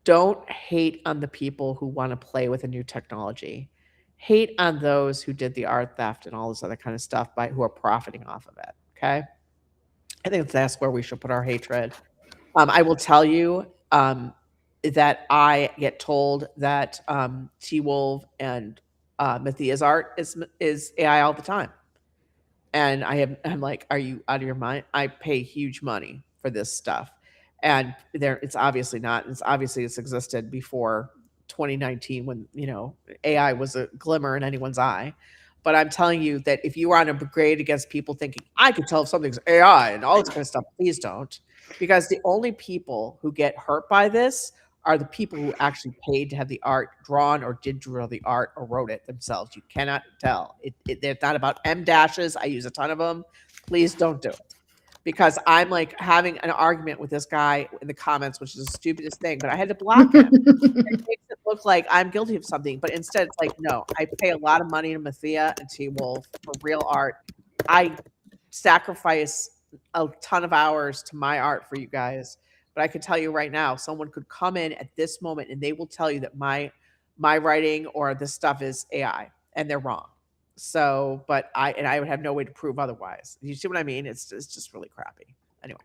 Don't hate on the people who want to play with a new technology. Hate on those who did the art theft and all this other kind of stuff by who are profiting off of it. Okay. I think that's where we should put our hatred. I will tell you that I get told that T Wolf and Matthia's art is AI all the time. And I'm like, "Are you out of your mind? I pay huge money for this stuff." And it's obviously not. It's existed before 2019 when, AI was a glimmer in anyone's eye. But I'm telling you that if you are on a brigade against people thinking, "I can tell if something's AI and all this kind of stuff," please don't. Because the only people who get hurt by this are the people who actually paid to have the art drawn or did draw the art or wrote it themselves. You cannot tell. It's not about M dashes. I use a ton of them. Please don't do it. Because I'm like having an argument with this guy in the comments, which is the stupidest thing, but I had to block him. It makes it look like I'm guilty of something, but instead it's like, no, I pay a lot of money to Mathia and T Wolf for real art. I sacrifice a ton of hours to my art for you guys. But I can tell you right now, someone could come in at this moment and they will tell you that my writing or this stuff is AI, and they're wrong. So, but I would have no way to prove otherwise. You see what I mean? It's just really crappy. Anyway,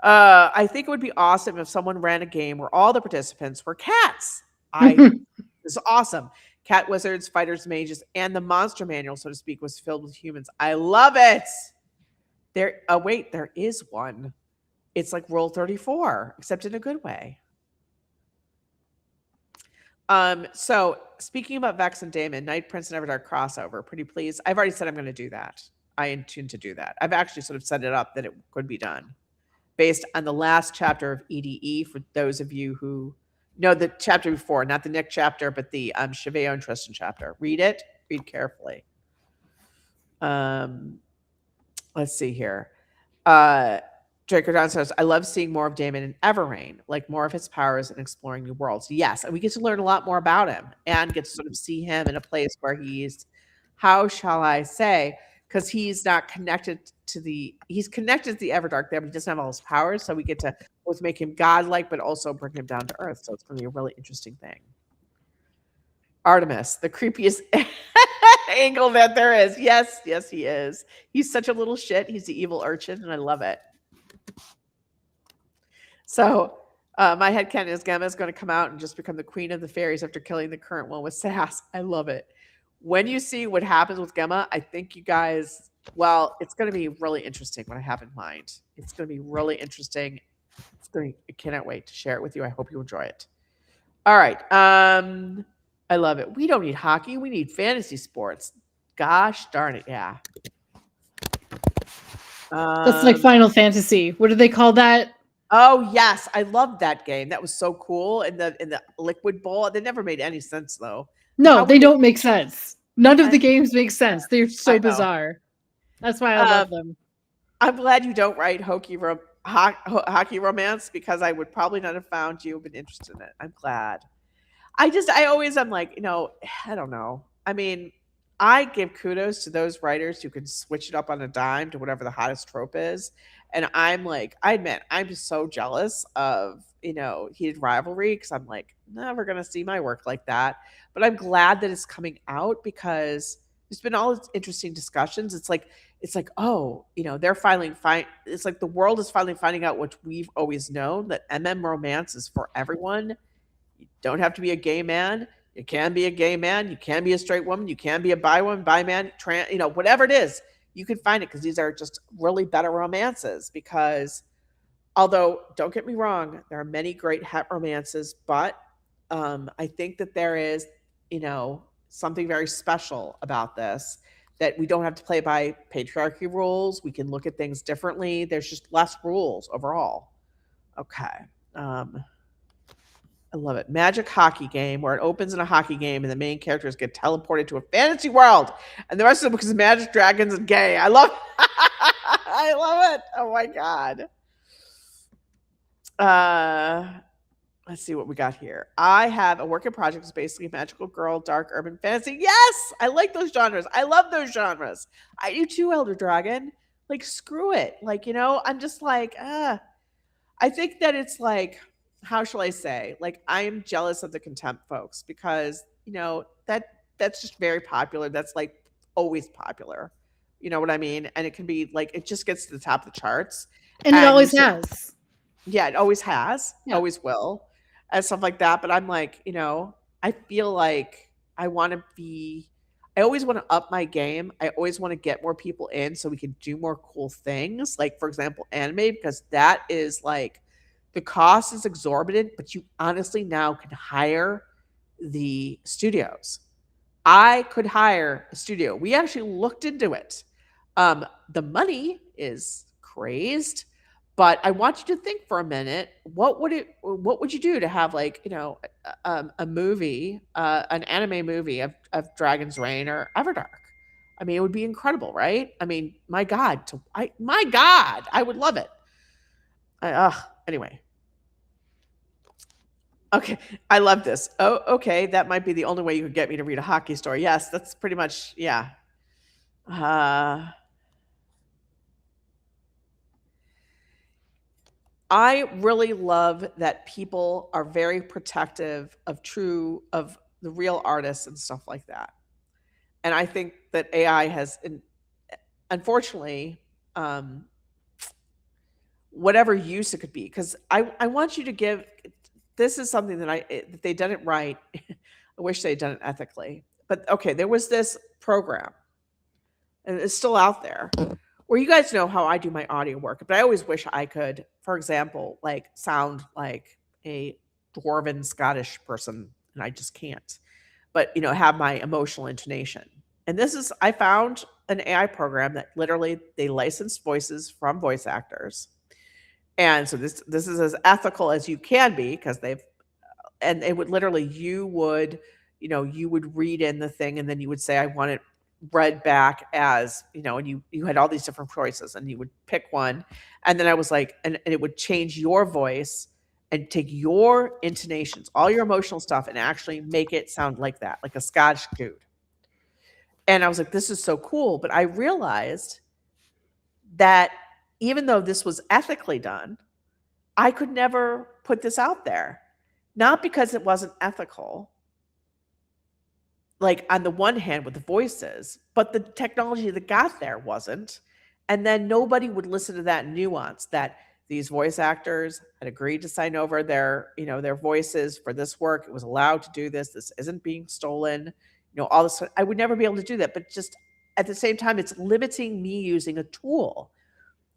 I think it would be awesome if someone ran a game where all the participants were cats. This is awesome. Cat wizards, fighters, mages, and the monster manual, so to speak, was filled with humans. I love it. Wait, there is one. It's like Rule 34, except in a good way. So speaking about Vex and Damon, Night Prince and Everdark crossover, pretty pleased. I've already said I'm going to do that. I intend to do that. I've actually sort of set it up that it could be done based on the last chapter of EDE. For those of you who know the chapter before, not the Nick chapter, but the Cheveo and Tristan chapter. Read it. Read carefully. Let's see here. Draco Don says, I love seeing more of Damon in Everrain, like more of his powers and exploring new worlds. Yes, and we get to learn a lot more about him and get to sort of see him in a place where he's, how shall I say, because he's not connected to he's connected to the Everdark there, but he doesn't have all his powers. So we get to both make him godlike, but also bring him down to earth. So it's going to be a really interesting thing. Artemis, the creepiest angle that there is. Yes, he is. He's such a little shit. He's the evil urchin, and I love it. So my headcanon is Gemma is going to come out and just become the queen of the fairies after killing the current one with sass. I love it. When you see what happens with Gemma, I think you guys, well, it's going to be really interesting what I have in mind. It's going to be really interesting. I cannot wait to share it with you. I hope you enjoy it. All right. I love it. We don't need hockey. We need fantasy sports. Gosh darn it. Yeah. That's like Final Fantasy. What do they call that? Oh yes, I loved that game. That was so cool. In the liquid bowl, they never made any sense though. No, they don't make sense. None of the games make sense. They're so bizarre. That's why I love them. I'm glad you don't write hockey romance because I would probably not have found you been interested in it. I'm glad. I'm like, I don't know. I mean, I give kudos to those writers who can switch it up on a dime to whatever the hottest trope is. And I'm like, I admit, I'm just so jealous of, heated rivalry because I'm like, never going to see my work like that. But I'm glad that it's coming out because there's been all these interesting discussions. It's like, oh, they're finally it's like the world is finally finding out what we've always known, that romance is for everyone. You don't have to be a gay man. You can be a gay man. You can be a straight woman. You can be a bi woman, bi man, trans, whatever it is, you can find it because these are just really better romances. Because although, don't get me wrong, there are many great het romances, but I think that there is, something very special about this, that we don't have to play by patriarchy rules. We can look at things differently. There's just less rules overall. Okay. I love it. Magic hockey game where it opens in a hockey game and the main characters get teleported to a fantasy world, and the rest of it because Magic Dragons and gay. I love, I love it. Oh my god. Uh, let's see what we got here. I have a work in project is basically magical girl, dark urban fantasy. Yes, I like those genres. I love those genres. I do too, Elder Dragon. Like screw it. Like I'm just like, I think that it's like, how shall I say? Like I am jealous of the contempt folks because that's just very popular. That's like always popular. You know what I mean? And it can be like it just gets to the top of the charts, And it and always has. yeah, it always has, Yeah. always will, and stuff like that. But I'm like, I feel like I want to be. I always want to up my game. I always want to get more people in so we can do more cool things. Like, for example, anime, because that is like the cost is exorbitant, but you honestly now can hire the studios. I could hire a studio. We actually looked into it. The money is crazed, but I want you to think for a minute. What would you do to have like a movie, an anime movie of Dragon's Reign or Everdark? I mean, it would be incredible, right? I mean, my God, my God, I would love it. Anyway, okay, I love this. Oh, okay, that might be the only way you could get me to read a hockey story. Yes, that's pretty much, yeah. I really love that people are very protective of the real artists and stuff like that. And I think that AI has, unfortunately, um, whatever use it could be, because I want you to give. This is something that they done it right. I wish they had done it ethically. But okay, there was this program, and it's still out there, where you guys know how I do my audio work, but I always wish I could, for example, like sound like a dwarven Scottish person, and I just can't. But have my emotional intonation. And I found an AI program that literally they license voices from voice actors. And so this is as ethical as you can be because and it would literally you would read in the thing and then you would say I want it read back as and you had all these different choices and you would pick one, and then I was like and it would change your voice and take your intonations, all your emotional stuff, and actually make it sound like that, like a Scottish dude. And I was like, this is so cool. But I realized that even though this was ethically done, I could never put this out there. Not because it wasn't ethical, like on the one hand with the voices, but the technology that got there wasn't. And then nobody would listen to that nuance that these voice actors had agreed to sign over their voices for this work. It was allowed to do this. This isn't being stolen. All this. I would never be able to do that. But just at the same time, it's limiting me using a tool.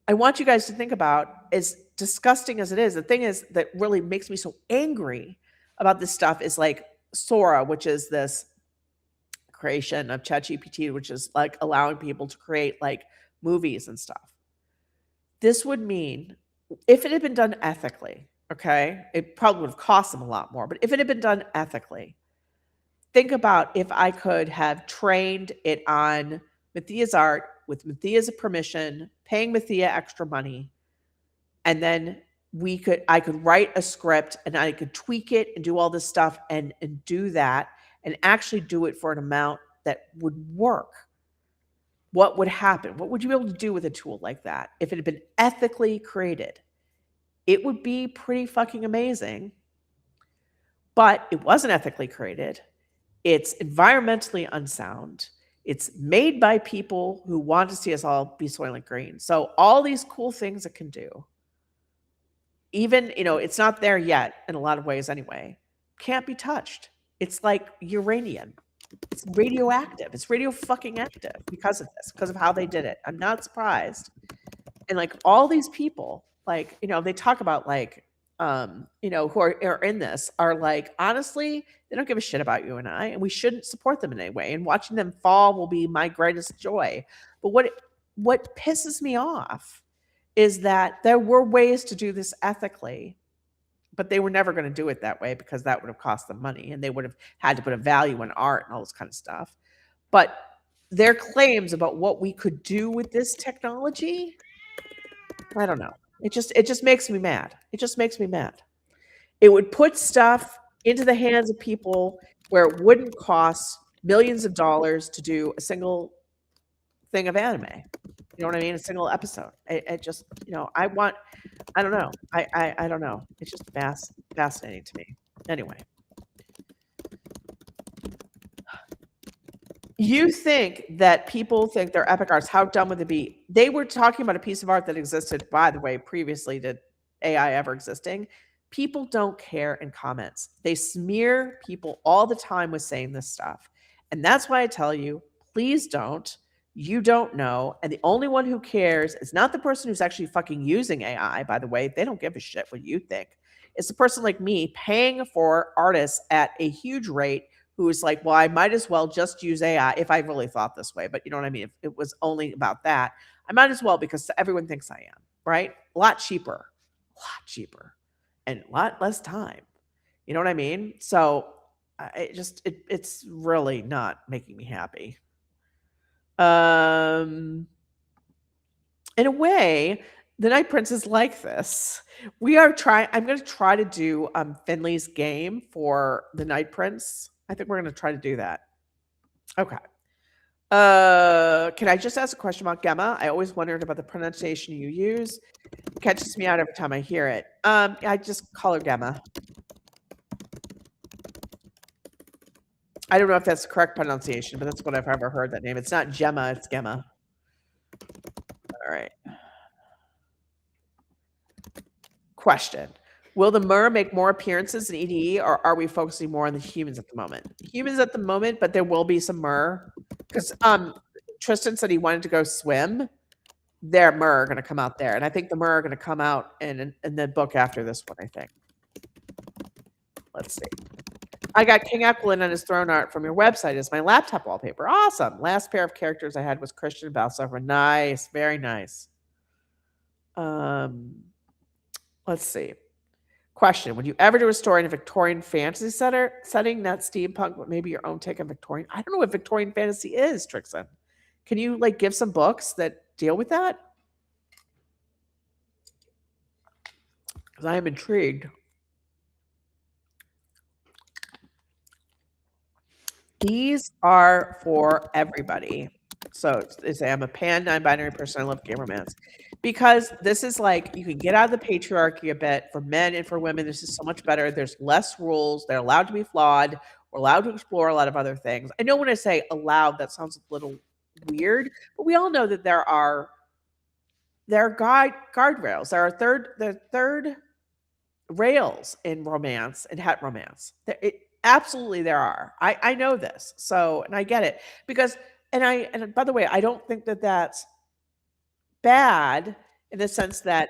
I want you guys to think about, as disgusting as it is, the thing is that really makes me so angry about this stuff is like Sora, which is this creation of ChatGPT, which is like allowing people to create like movies and stuff. This would mean if it had been done ethically, okay, it probably would have cost them a lot more, but if it had been done ethically, think about if I could have trained it on Matthia's art with Matthia's permission, paying Mathia extra money, and then I could write a script and I could tweak it and do all this stuff and do that and actually do it for an amount that would work. What would happen? What would you be able to do with a tool like that if it had been ethically created? It would be pretty fucking amazing. But it wasn't ethically created. It's environmentally unsound. It's made by people who want to see us all be Soylent Green. So all these cool things it can do, even, it's not there yet in a lot of ways anyway, can't be touched. It's like uranium. It's radioactive. It's radio fucking active because of this, because of how they did it. I'm not surprised. And like all these people, like, they talk about like, who are in this are like, honestly, they don't give a shit about you and I, and we shouldn't support them in any way. And watching them fall will be my greatest joy. But what pisses me off is that there were ways to do this ethically, but they were never going to do it that way because that would have cost them money and they would have had to put a value in art and all this kind of stuff. But their claims about what we could do with this technology, I don't know. It just makes me mad. It just makes me mad. It would put stuff into the hands of people where it wouldn't cost millions of dollars to do a single thing of anime. You know what I mean? A single episode. It just, I don't know. I don't know. It's just fascinating to me. Anyway. You think that people think they're epic arts. How dumb would it be? They were talking about a piece of art that existed, by the way, previously to AI ever existing. People don't care in comments. They smear people all the time with saying this stuff. And that's why I tell you, please don't. You don't know. And the only one who cares is not the person who's actually fucking using AI, by the way. They don't give a shit what you think. It's the person like me paying for artists at a huge rate who is like, well, I might as well just use AI if I really thought this way. But you know what I mean? If it was only about that, I might as well because everyone thinks I am, right? A lot cheaper, and a lot less time. You know what I mean? So it's really not making me happy. In a way, the Night Prince is like this. I'm going to try to do Finley's game for the Night Prince. I think we're going to try to do that. Okay. Can I just ask a question about Gemma? I always wondered about the pronunciation you use. It catches me out every time I hear it. I just call her Gemma. I don't know if that's the correct pronunciation, but that's what I've ever heard that name. It's not Gemma, it's Gemma. All right. Question. Will the Mer make more appearances in EDE, or are we focusing more on the humans at the moment? Humans at the moment, but there will be some Mer. Because Tristan said he wanted to go swim. Their Mer are going to come out there. And I think the Mer are going to come out in the book after this one, I think. Let's see. I got King Equilin on his throne art from your website as my laptop wallpaper. Awesome. Last pair of characters I had was Christian Valsover. Nice. Very nice. Let's see. Question. Would you ever do a story in a Victorian fantasy setting, not steampunk, but maybe your own take on Victorian? I don't know what Victorian fantasy is, Trixon. Can you give some books that deal with that? Because I am intrigued. These are for everybody. So I'm a pan non-binary person. I love gay romance. Because this is you can get out of the patriarchy a bit for men and for women. This is so much better. There's less rules. They're allowed to be flawed. We're allowed to explore a lot of other things. I know when I say allowed, that sounds a little weird, but we all know that there are guardrails. There are third rails in romance and het romance. Absolutely there are. I know this. So, and I get it because, and by the way, I don't think that that's bad in the sense that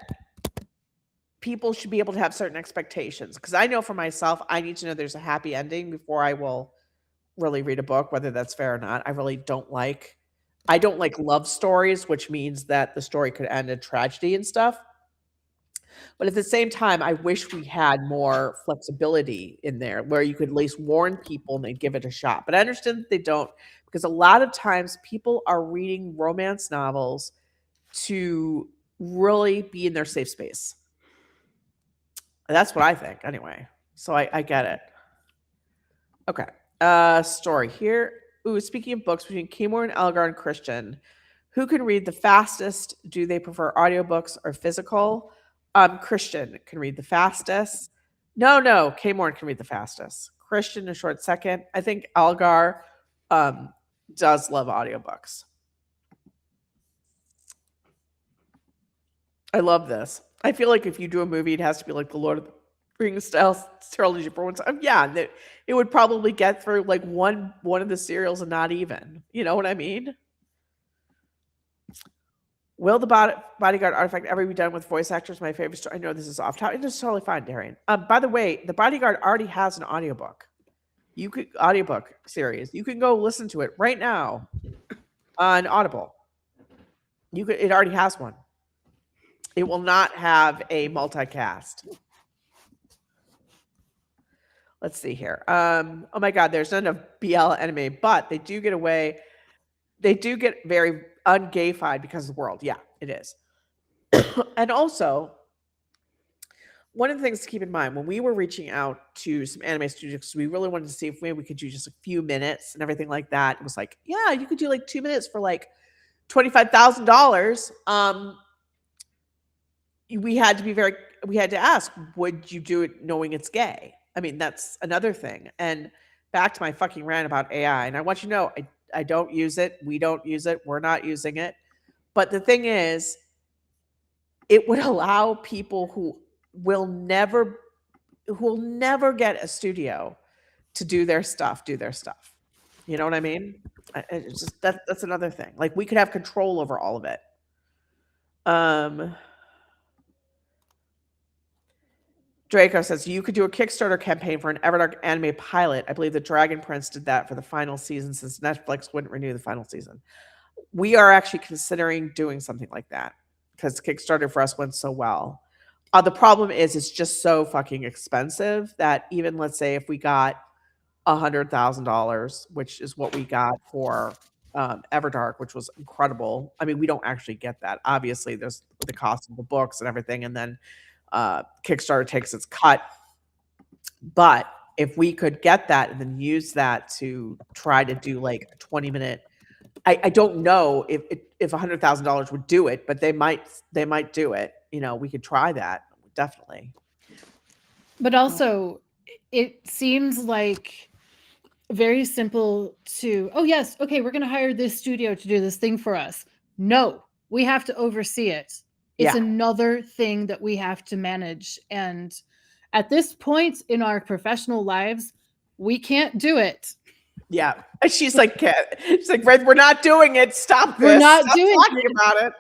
people should be able to have certain expectations. Because I know for myself, I need to know there's a happy ending before I will really read a book, whether that's fair or not. I don't like love stories, which means that the story could end in tragedy and stuff. But at the same time, I wish we had more flexibility in there where you could at least warn people and they'd give it a shot. But I understand that they don't, because a lot of times people are reading romance novels to really be in their safe space. That's what I think anyway. So I get it. Okay. Story here. Ooh, speaking of books between Kimor and Elgar and Christian, who can read the fastest? Do they prefer audiobooks or physical? Christian can read the fastest. No, Kimor can read the fastest. Christian a short second. I think Elgar does love audiobooks. I love this. I feel like if you do a movie, it has to be like the Lord of the Rings style trilogy for one time. Yeah, it would probably get through one of the serials and not even. You know what I mean? Will the Bodyguard artifact ever be done with voice actors? My favorite story. I know this is off topic. It's totally fine, Darian. By the way, the Bodyguard already has an audiobook. Audiobook series. You can go listen to it right now on Audible. It already has one. It will not have a multicast. Let's see here. Oh my God, there's none of BL anime, but they do get away. They do get very ungayfied because of the world. Yeah, it is. And also, one of the things to keep in mind when we were reaching out to some anime studios, we really wanted to see if maybe we could do just a few minutes and everything like that. It was like, yeah, you could do like 2 minutes for like $25,000. We had to be very, we had to ask, would you do it knowing it's gay? I mean, that's another thing. And back to my fucking rant about AI. And I want you to know, I don't use it. We don't use it. We're not using it. But the thing is, it would allow people will never who will never get a studio to do their stuff. You know what I mean? It's just that's another thing. Like we could have control over all of it. Um, Draco says you could do a Kickstarter campaign for an Everdark anime pilot. I believe the Dragon Prince did that for the final season since Netflix wouldn't renew the final season. We are actually considering doing something like that because Kickstarter for us went so well. The problem is it's just so fucking expensive that even let's say if we got $100,000, which is what we got for Everdark, which was incredible. I mean, we don't actually get that. Obviously, there's the cost of the books and everything, and then Kickstarter takes its cut. But if we could get that and then use that to try to do like a 20-minute, I don't know if $100,000 would do it, but they might do it. You know, we could try that definitely. But also, it seems like very simple to, oh yes, okay, we're going to hire this studio to do this thing for us. No, we have to oversee it. It's another thing that we have to manage. And at this point in our professional lives, we can't do it. Yeah. She's like, Red, we're not doing it. Stop this. We're not Stop doing talking about it.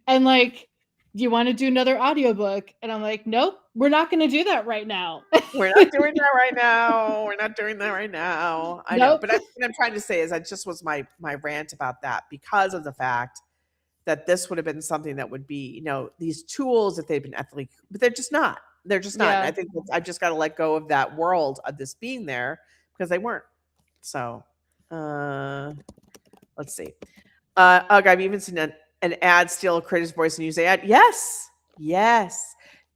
And like, do you want to do another audiobook? And I'm like, nope, we're not going to do that right now. We're not doing that right now. We're not doing that right now. I know. But what I'm trying to say is that just was my rant about that because of the fact that this would have been something that would be, you know, these tools that they've been ethically, but they're just not. They're just not. Yeah. I think I've just got to let go of that world of this being there because they weren't. So let's see. I've even seen an ad steal a creator's voice and use the ad. Yes.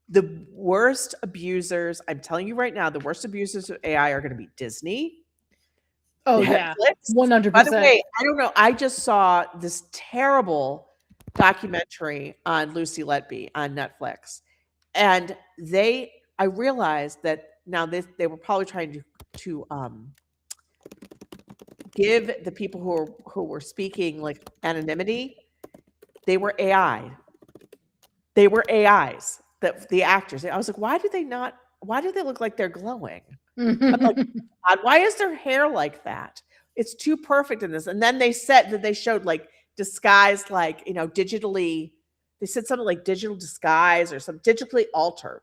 The worst abusers, I'm telling you right now, the worst abusers of AI are going to be Disney. Oh, Netflix. Yeah. 100%. By the way, I don't know. I just saw this terrible documentary on Lucy Letby on Netflix. And I realized that now they were probably trying to give the people who were speaking like anonymity. They were AI. They were AIs. The actors. I was like, why do they look like they're glowing? I'm like, God, why is their hair like that? It's too perfect in this. And then they showed like disguised, like, you know, digitally, they said something like digital disguise or some digitally altered.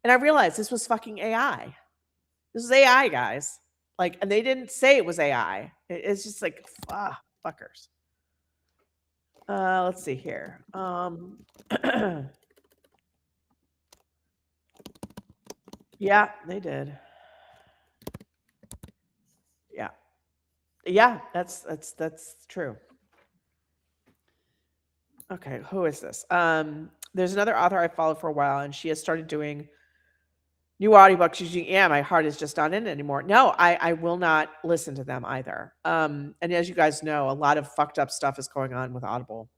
And I realized this was fucking AI. This is AI, guys. Like, and they didn't say it was AI. It's just like, fuckers. Let's see here. Yeah, they did. Yeah, that's true. Okay, who is this? There's another author I followed for a while, and she has started doing new audiobooks using my heart is just not in it anymore. No, I will not listen to them either. And as you guys know, a lot of fucked up stuff is going on with Audible,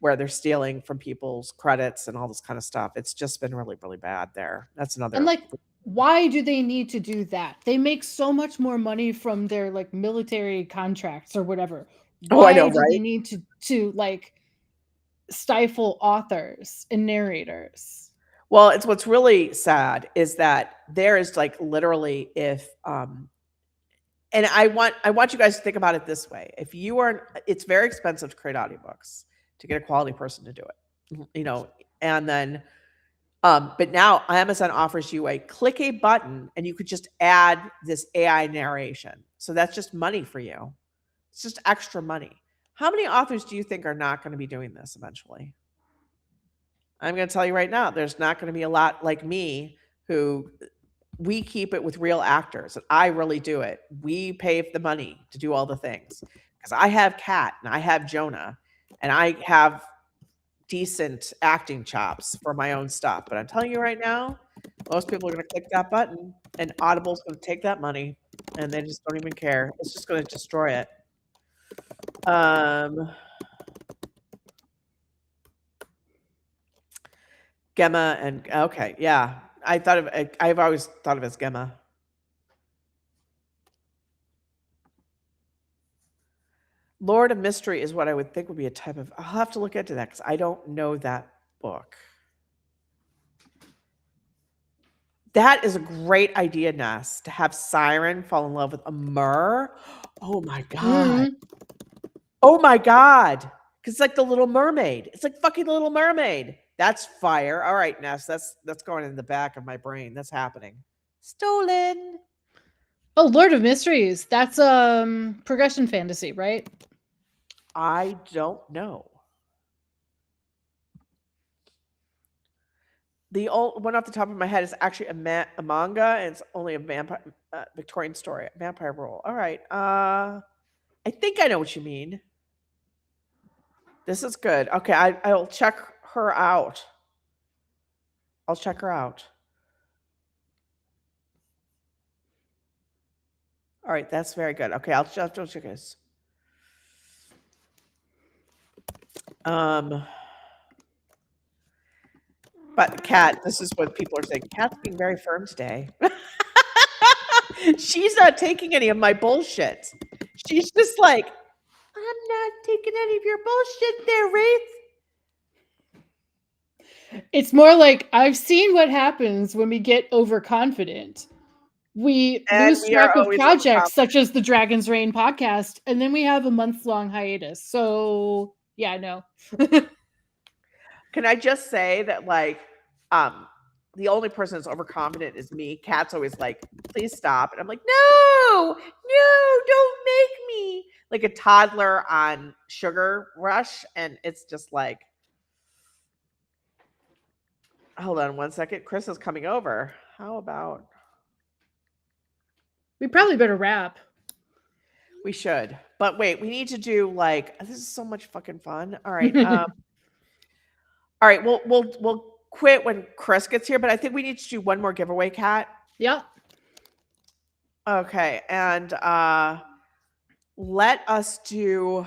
where they're stealing from people's credits and all this kind of stuff. It's just been really, really bad there. That's another. And like, why do they need to do that? They make so much more money from their like military contracts or whatever. Why do they need to like stifle authors and narrators? Well, it's what's really sad is that there is like literally if and I want you guys to think about it this way. If you are, it's very expensive to create audiobooks to get a quality person to do it, you know, and then but now Amazon offers you click a button and you could just add this AI narration. So that's just money for you. It's just extra money. How many authors do you think are not going to be doing this eventually? I'm going to tell you right now, there's not going to be a lot like me who we keep it with real actors. And I really do it. We pay the money to do all the things because I have Kat and I have Jonah and I have decent acting chops for my own stuff. But I'm telling you right now, most people are going to click that button and Audible's going to take that money and they just don't even care. It's just going to destroy it. Gemma and okay, yeah. I've always thought of it as Gemma. Lord of Mystery is what I would think would be a type of. I'll have to look into that because I don't know that book. That is a great idea, Ness, to have Siren fall in love with a Mer. Oh my god. Oh my god. Because it's like the Little Mermaid. It's like fucking the Little Mermaid. That's fire. All right, Ness. That's going in the back of my brain. That's happening. Stolen. Oh, Lord of Mysteries. That's progression fantasy, right? I don't know. The old one off the top of my head is actually a manga, and it's only a vampire Victorian story, a vampire role. All right. I think I know what you mean. This is good. Okay, I'll check her out. I'll check her out. All right, that's very good. Okay, I'll check this. But Kat, this is what people are saying. Kat's being very firm today. She's not taking any of my bullshit. She's just like, I'm not taking any of your bullshit there, Raythe. It's more like I've seen what happens when we get overconfident. We lose track of projects such as the Dragon's Reign podcast, and then we have a month-long hiatus. So, yeah, no. Can I just say that, like, the only person that's overconfident is me. Kat's always like, please stop. And I'm like, no, don't make me. Like a toddler on Sugar Rush. And it's just like, hold on one second. Chris is coming over. How about? We probably better wrap. We should. But wait, we need to do like, this is so much fucking fun. All right. All right. We'll quit when Chris gets here, but I think we need to do one more giveaway, Kat. Yeah. Okay. And let us do,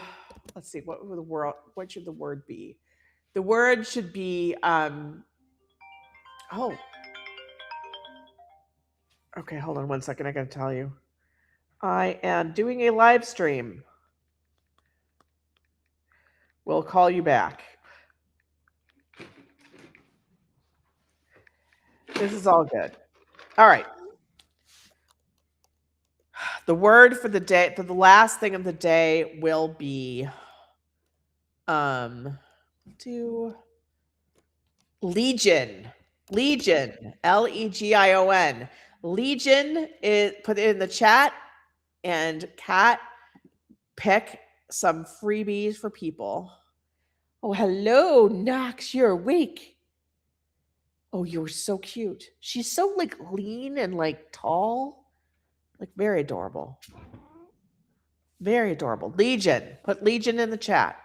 let's see, what should the word be? The word should be okay, hold on one second. I gotta tell you. I am doing a live stream. We'll call you back. This is all good. All right. The word for the day, for the last thing of the day, will be Legion. Legion. Legion. Legion is put it in the chat, and Kat, pick some freebies for people. Oh, hello, Knox. You're awake. Oh, you're so cute. She's so like lean and like tall. Like very adorable. Very adorable. Legion. Put Legion in the chat.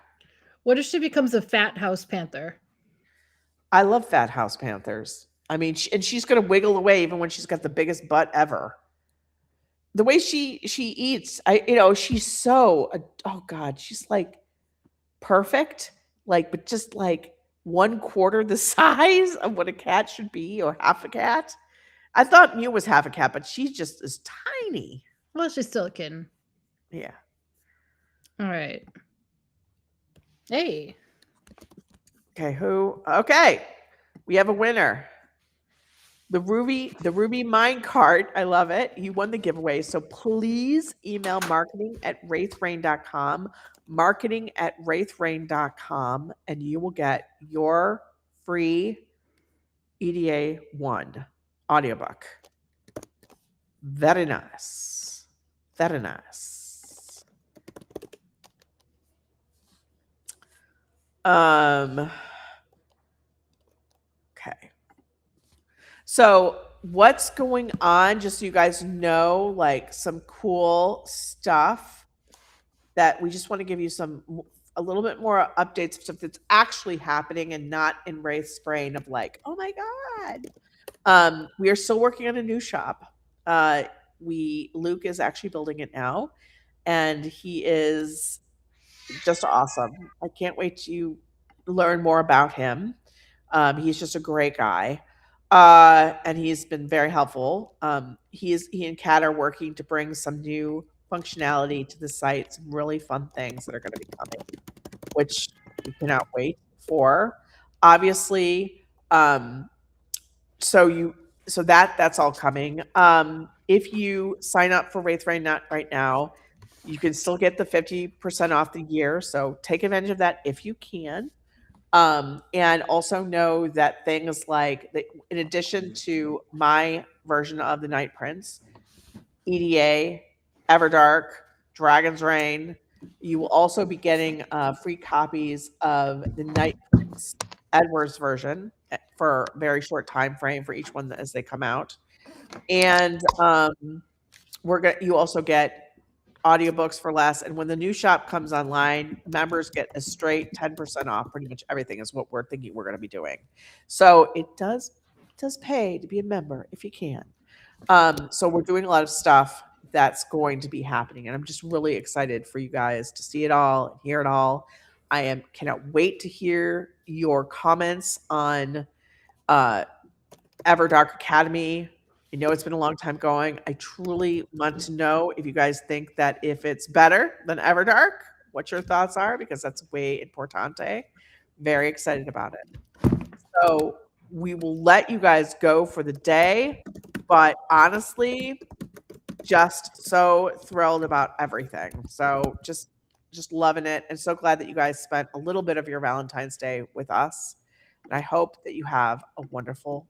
What if she becomes a fat house panther? I love fat house panthers. I mean, and she's going to wiggle away even when she's got the biggest butt ever. The way she eats, she's so, oh God, she's like perfect. Like, but just like 1/4 the size of what a cat should be, or half a cat. I thought Mew was half a cat, but she just is tiny. Well, she's still a kitten. Yeah. All right. Hey. Okay, who? Okay. We have a winner. The Ruby Mine Cart. I love it. You won the giveaway. So please email marketing@raytherain.com, marketing@raytherain.com, and you will get your free EDA 1 audiobook. Very nice. Very nice. Okay. So what's going on, just so you guys know, like some cool stuff that we just want to give you a little bit more updates of stuff that's actually happening and not in Raythe's brain of like, oh my God. We are still working on a new shop. Luke is actually building it now, and he is just awesome. I can't wait to learn more about him. He's just a great guy, and he's been very helpful. He and Kat are working to bring some new functionality to the site, some really fun things that are going to be coming, which we cannot wait for. Obviously, so you so that's all coming. If you sign up for Wraith right now, you can still get the 50% off the year. So take advantage of that if you can. And also know that things like in addition to my version of the Night Prince, EDA, Everdark, Dragon's Reign, you will also be getting free copies of the Night Prince Edwards version for a very short time frame for each one as they come out. And you also get audiobooks for less. And when the new shop comes online, members get a straight 10% off pretty much everything is what we're thinking we're going to be doing. So it does pay to be a member if you can. So we're doing a lot of stuff that's going to be happening. And I'm just really excited for you guys to see it all and hear it all. Cannot wait to hear your comments on Everdark Academy. I know it's been a long time going. I truly want to know if you guys think that if it's better than Everdark, what your thoughts are, because that's way importante. Very excited about it. So we will let you guys go for the day, but honestly, just so thrilled about everything. So just loving it, and so glad that you guys spent a little bit of your Valentine's Day with us. And I hope that you have a wonderful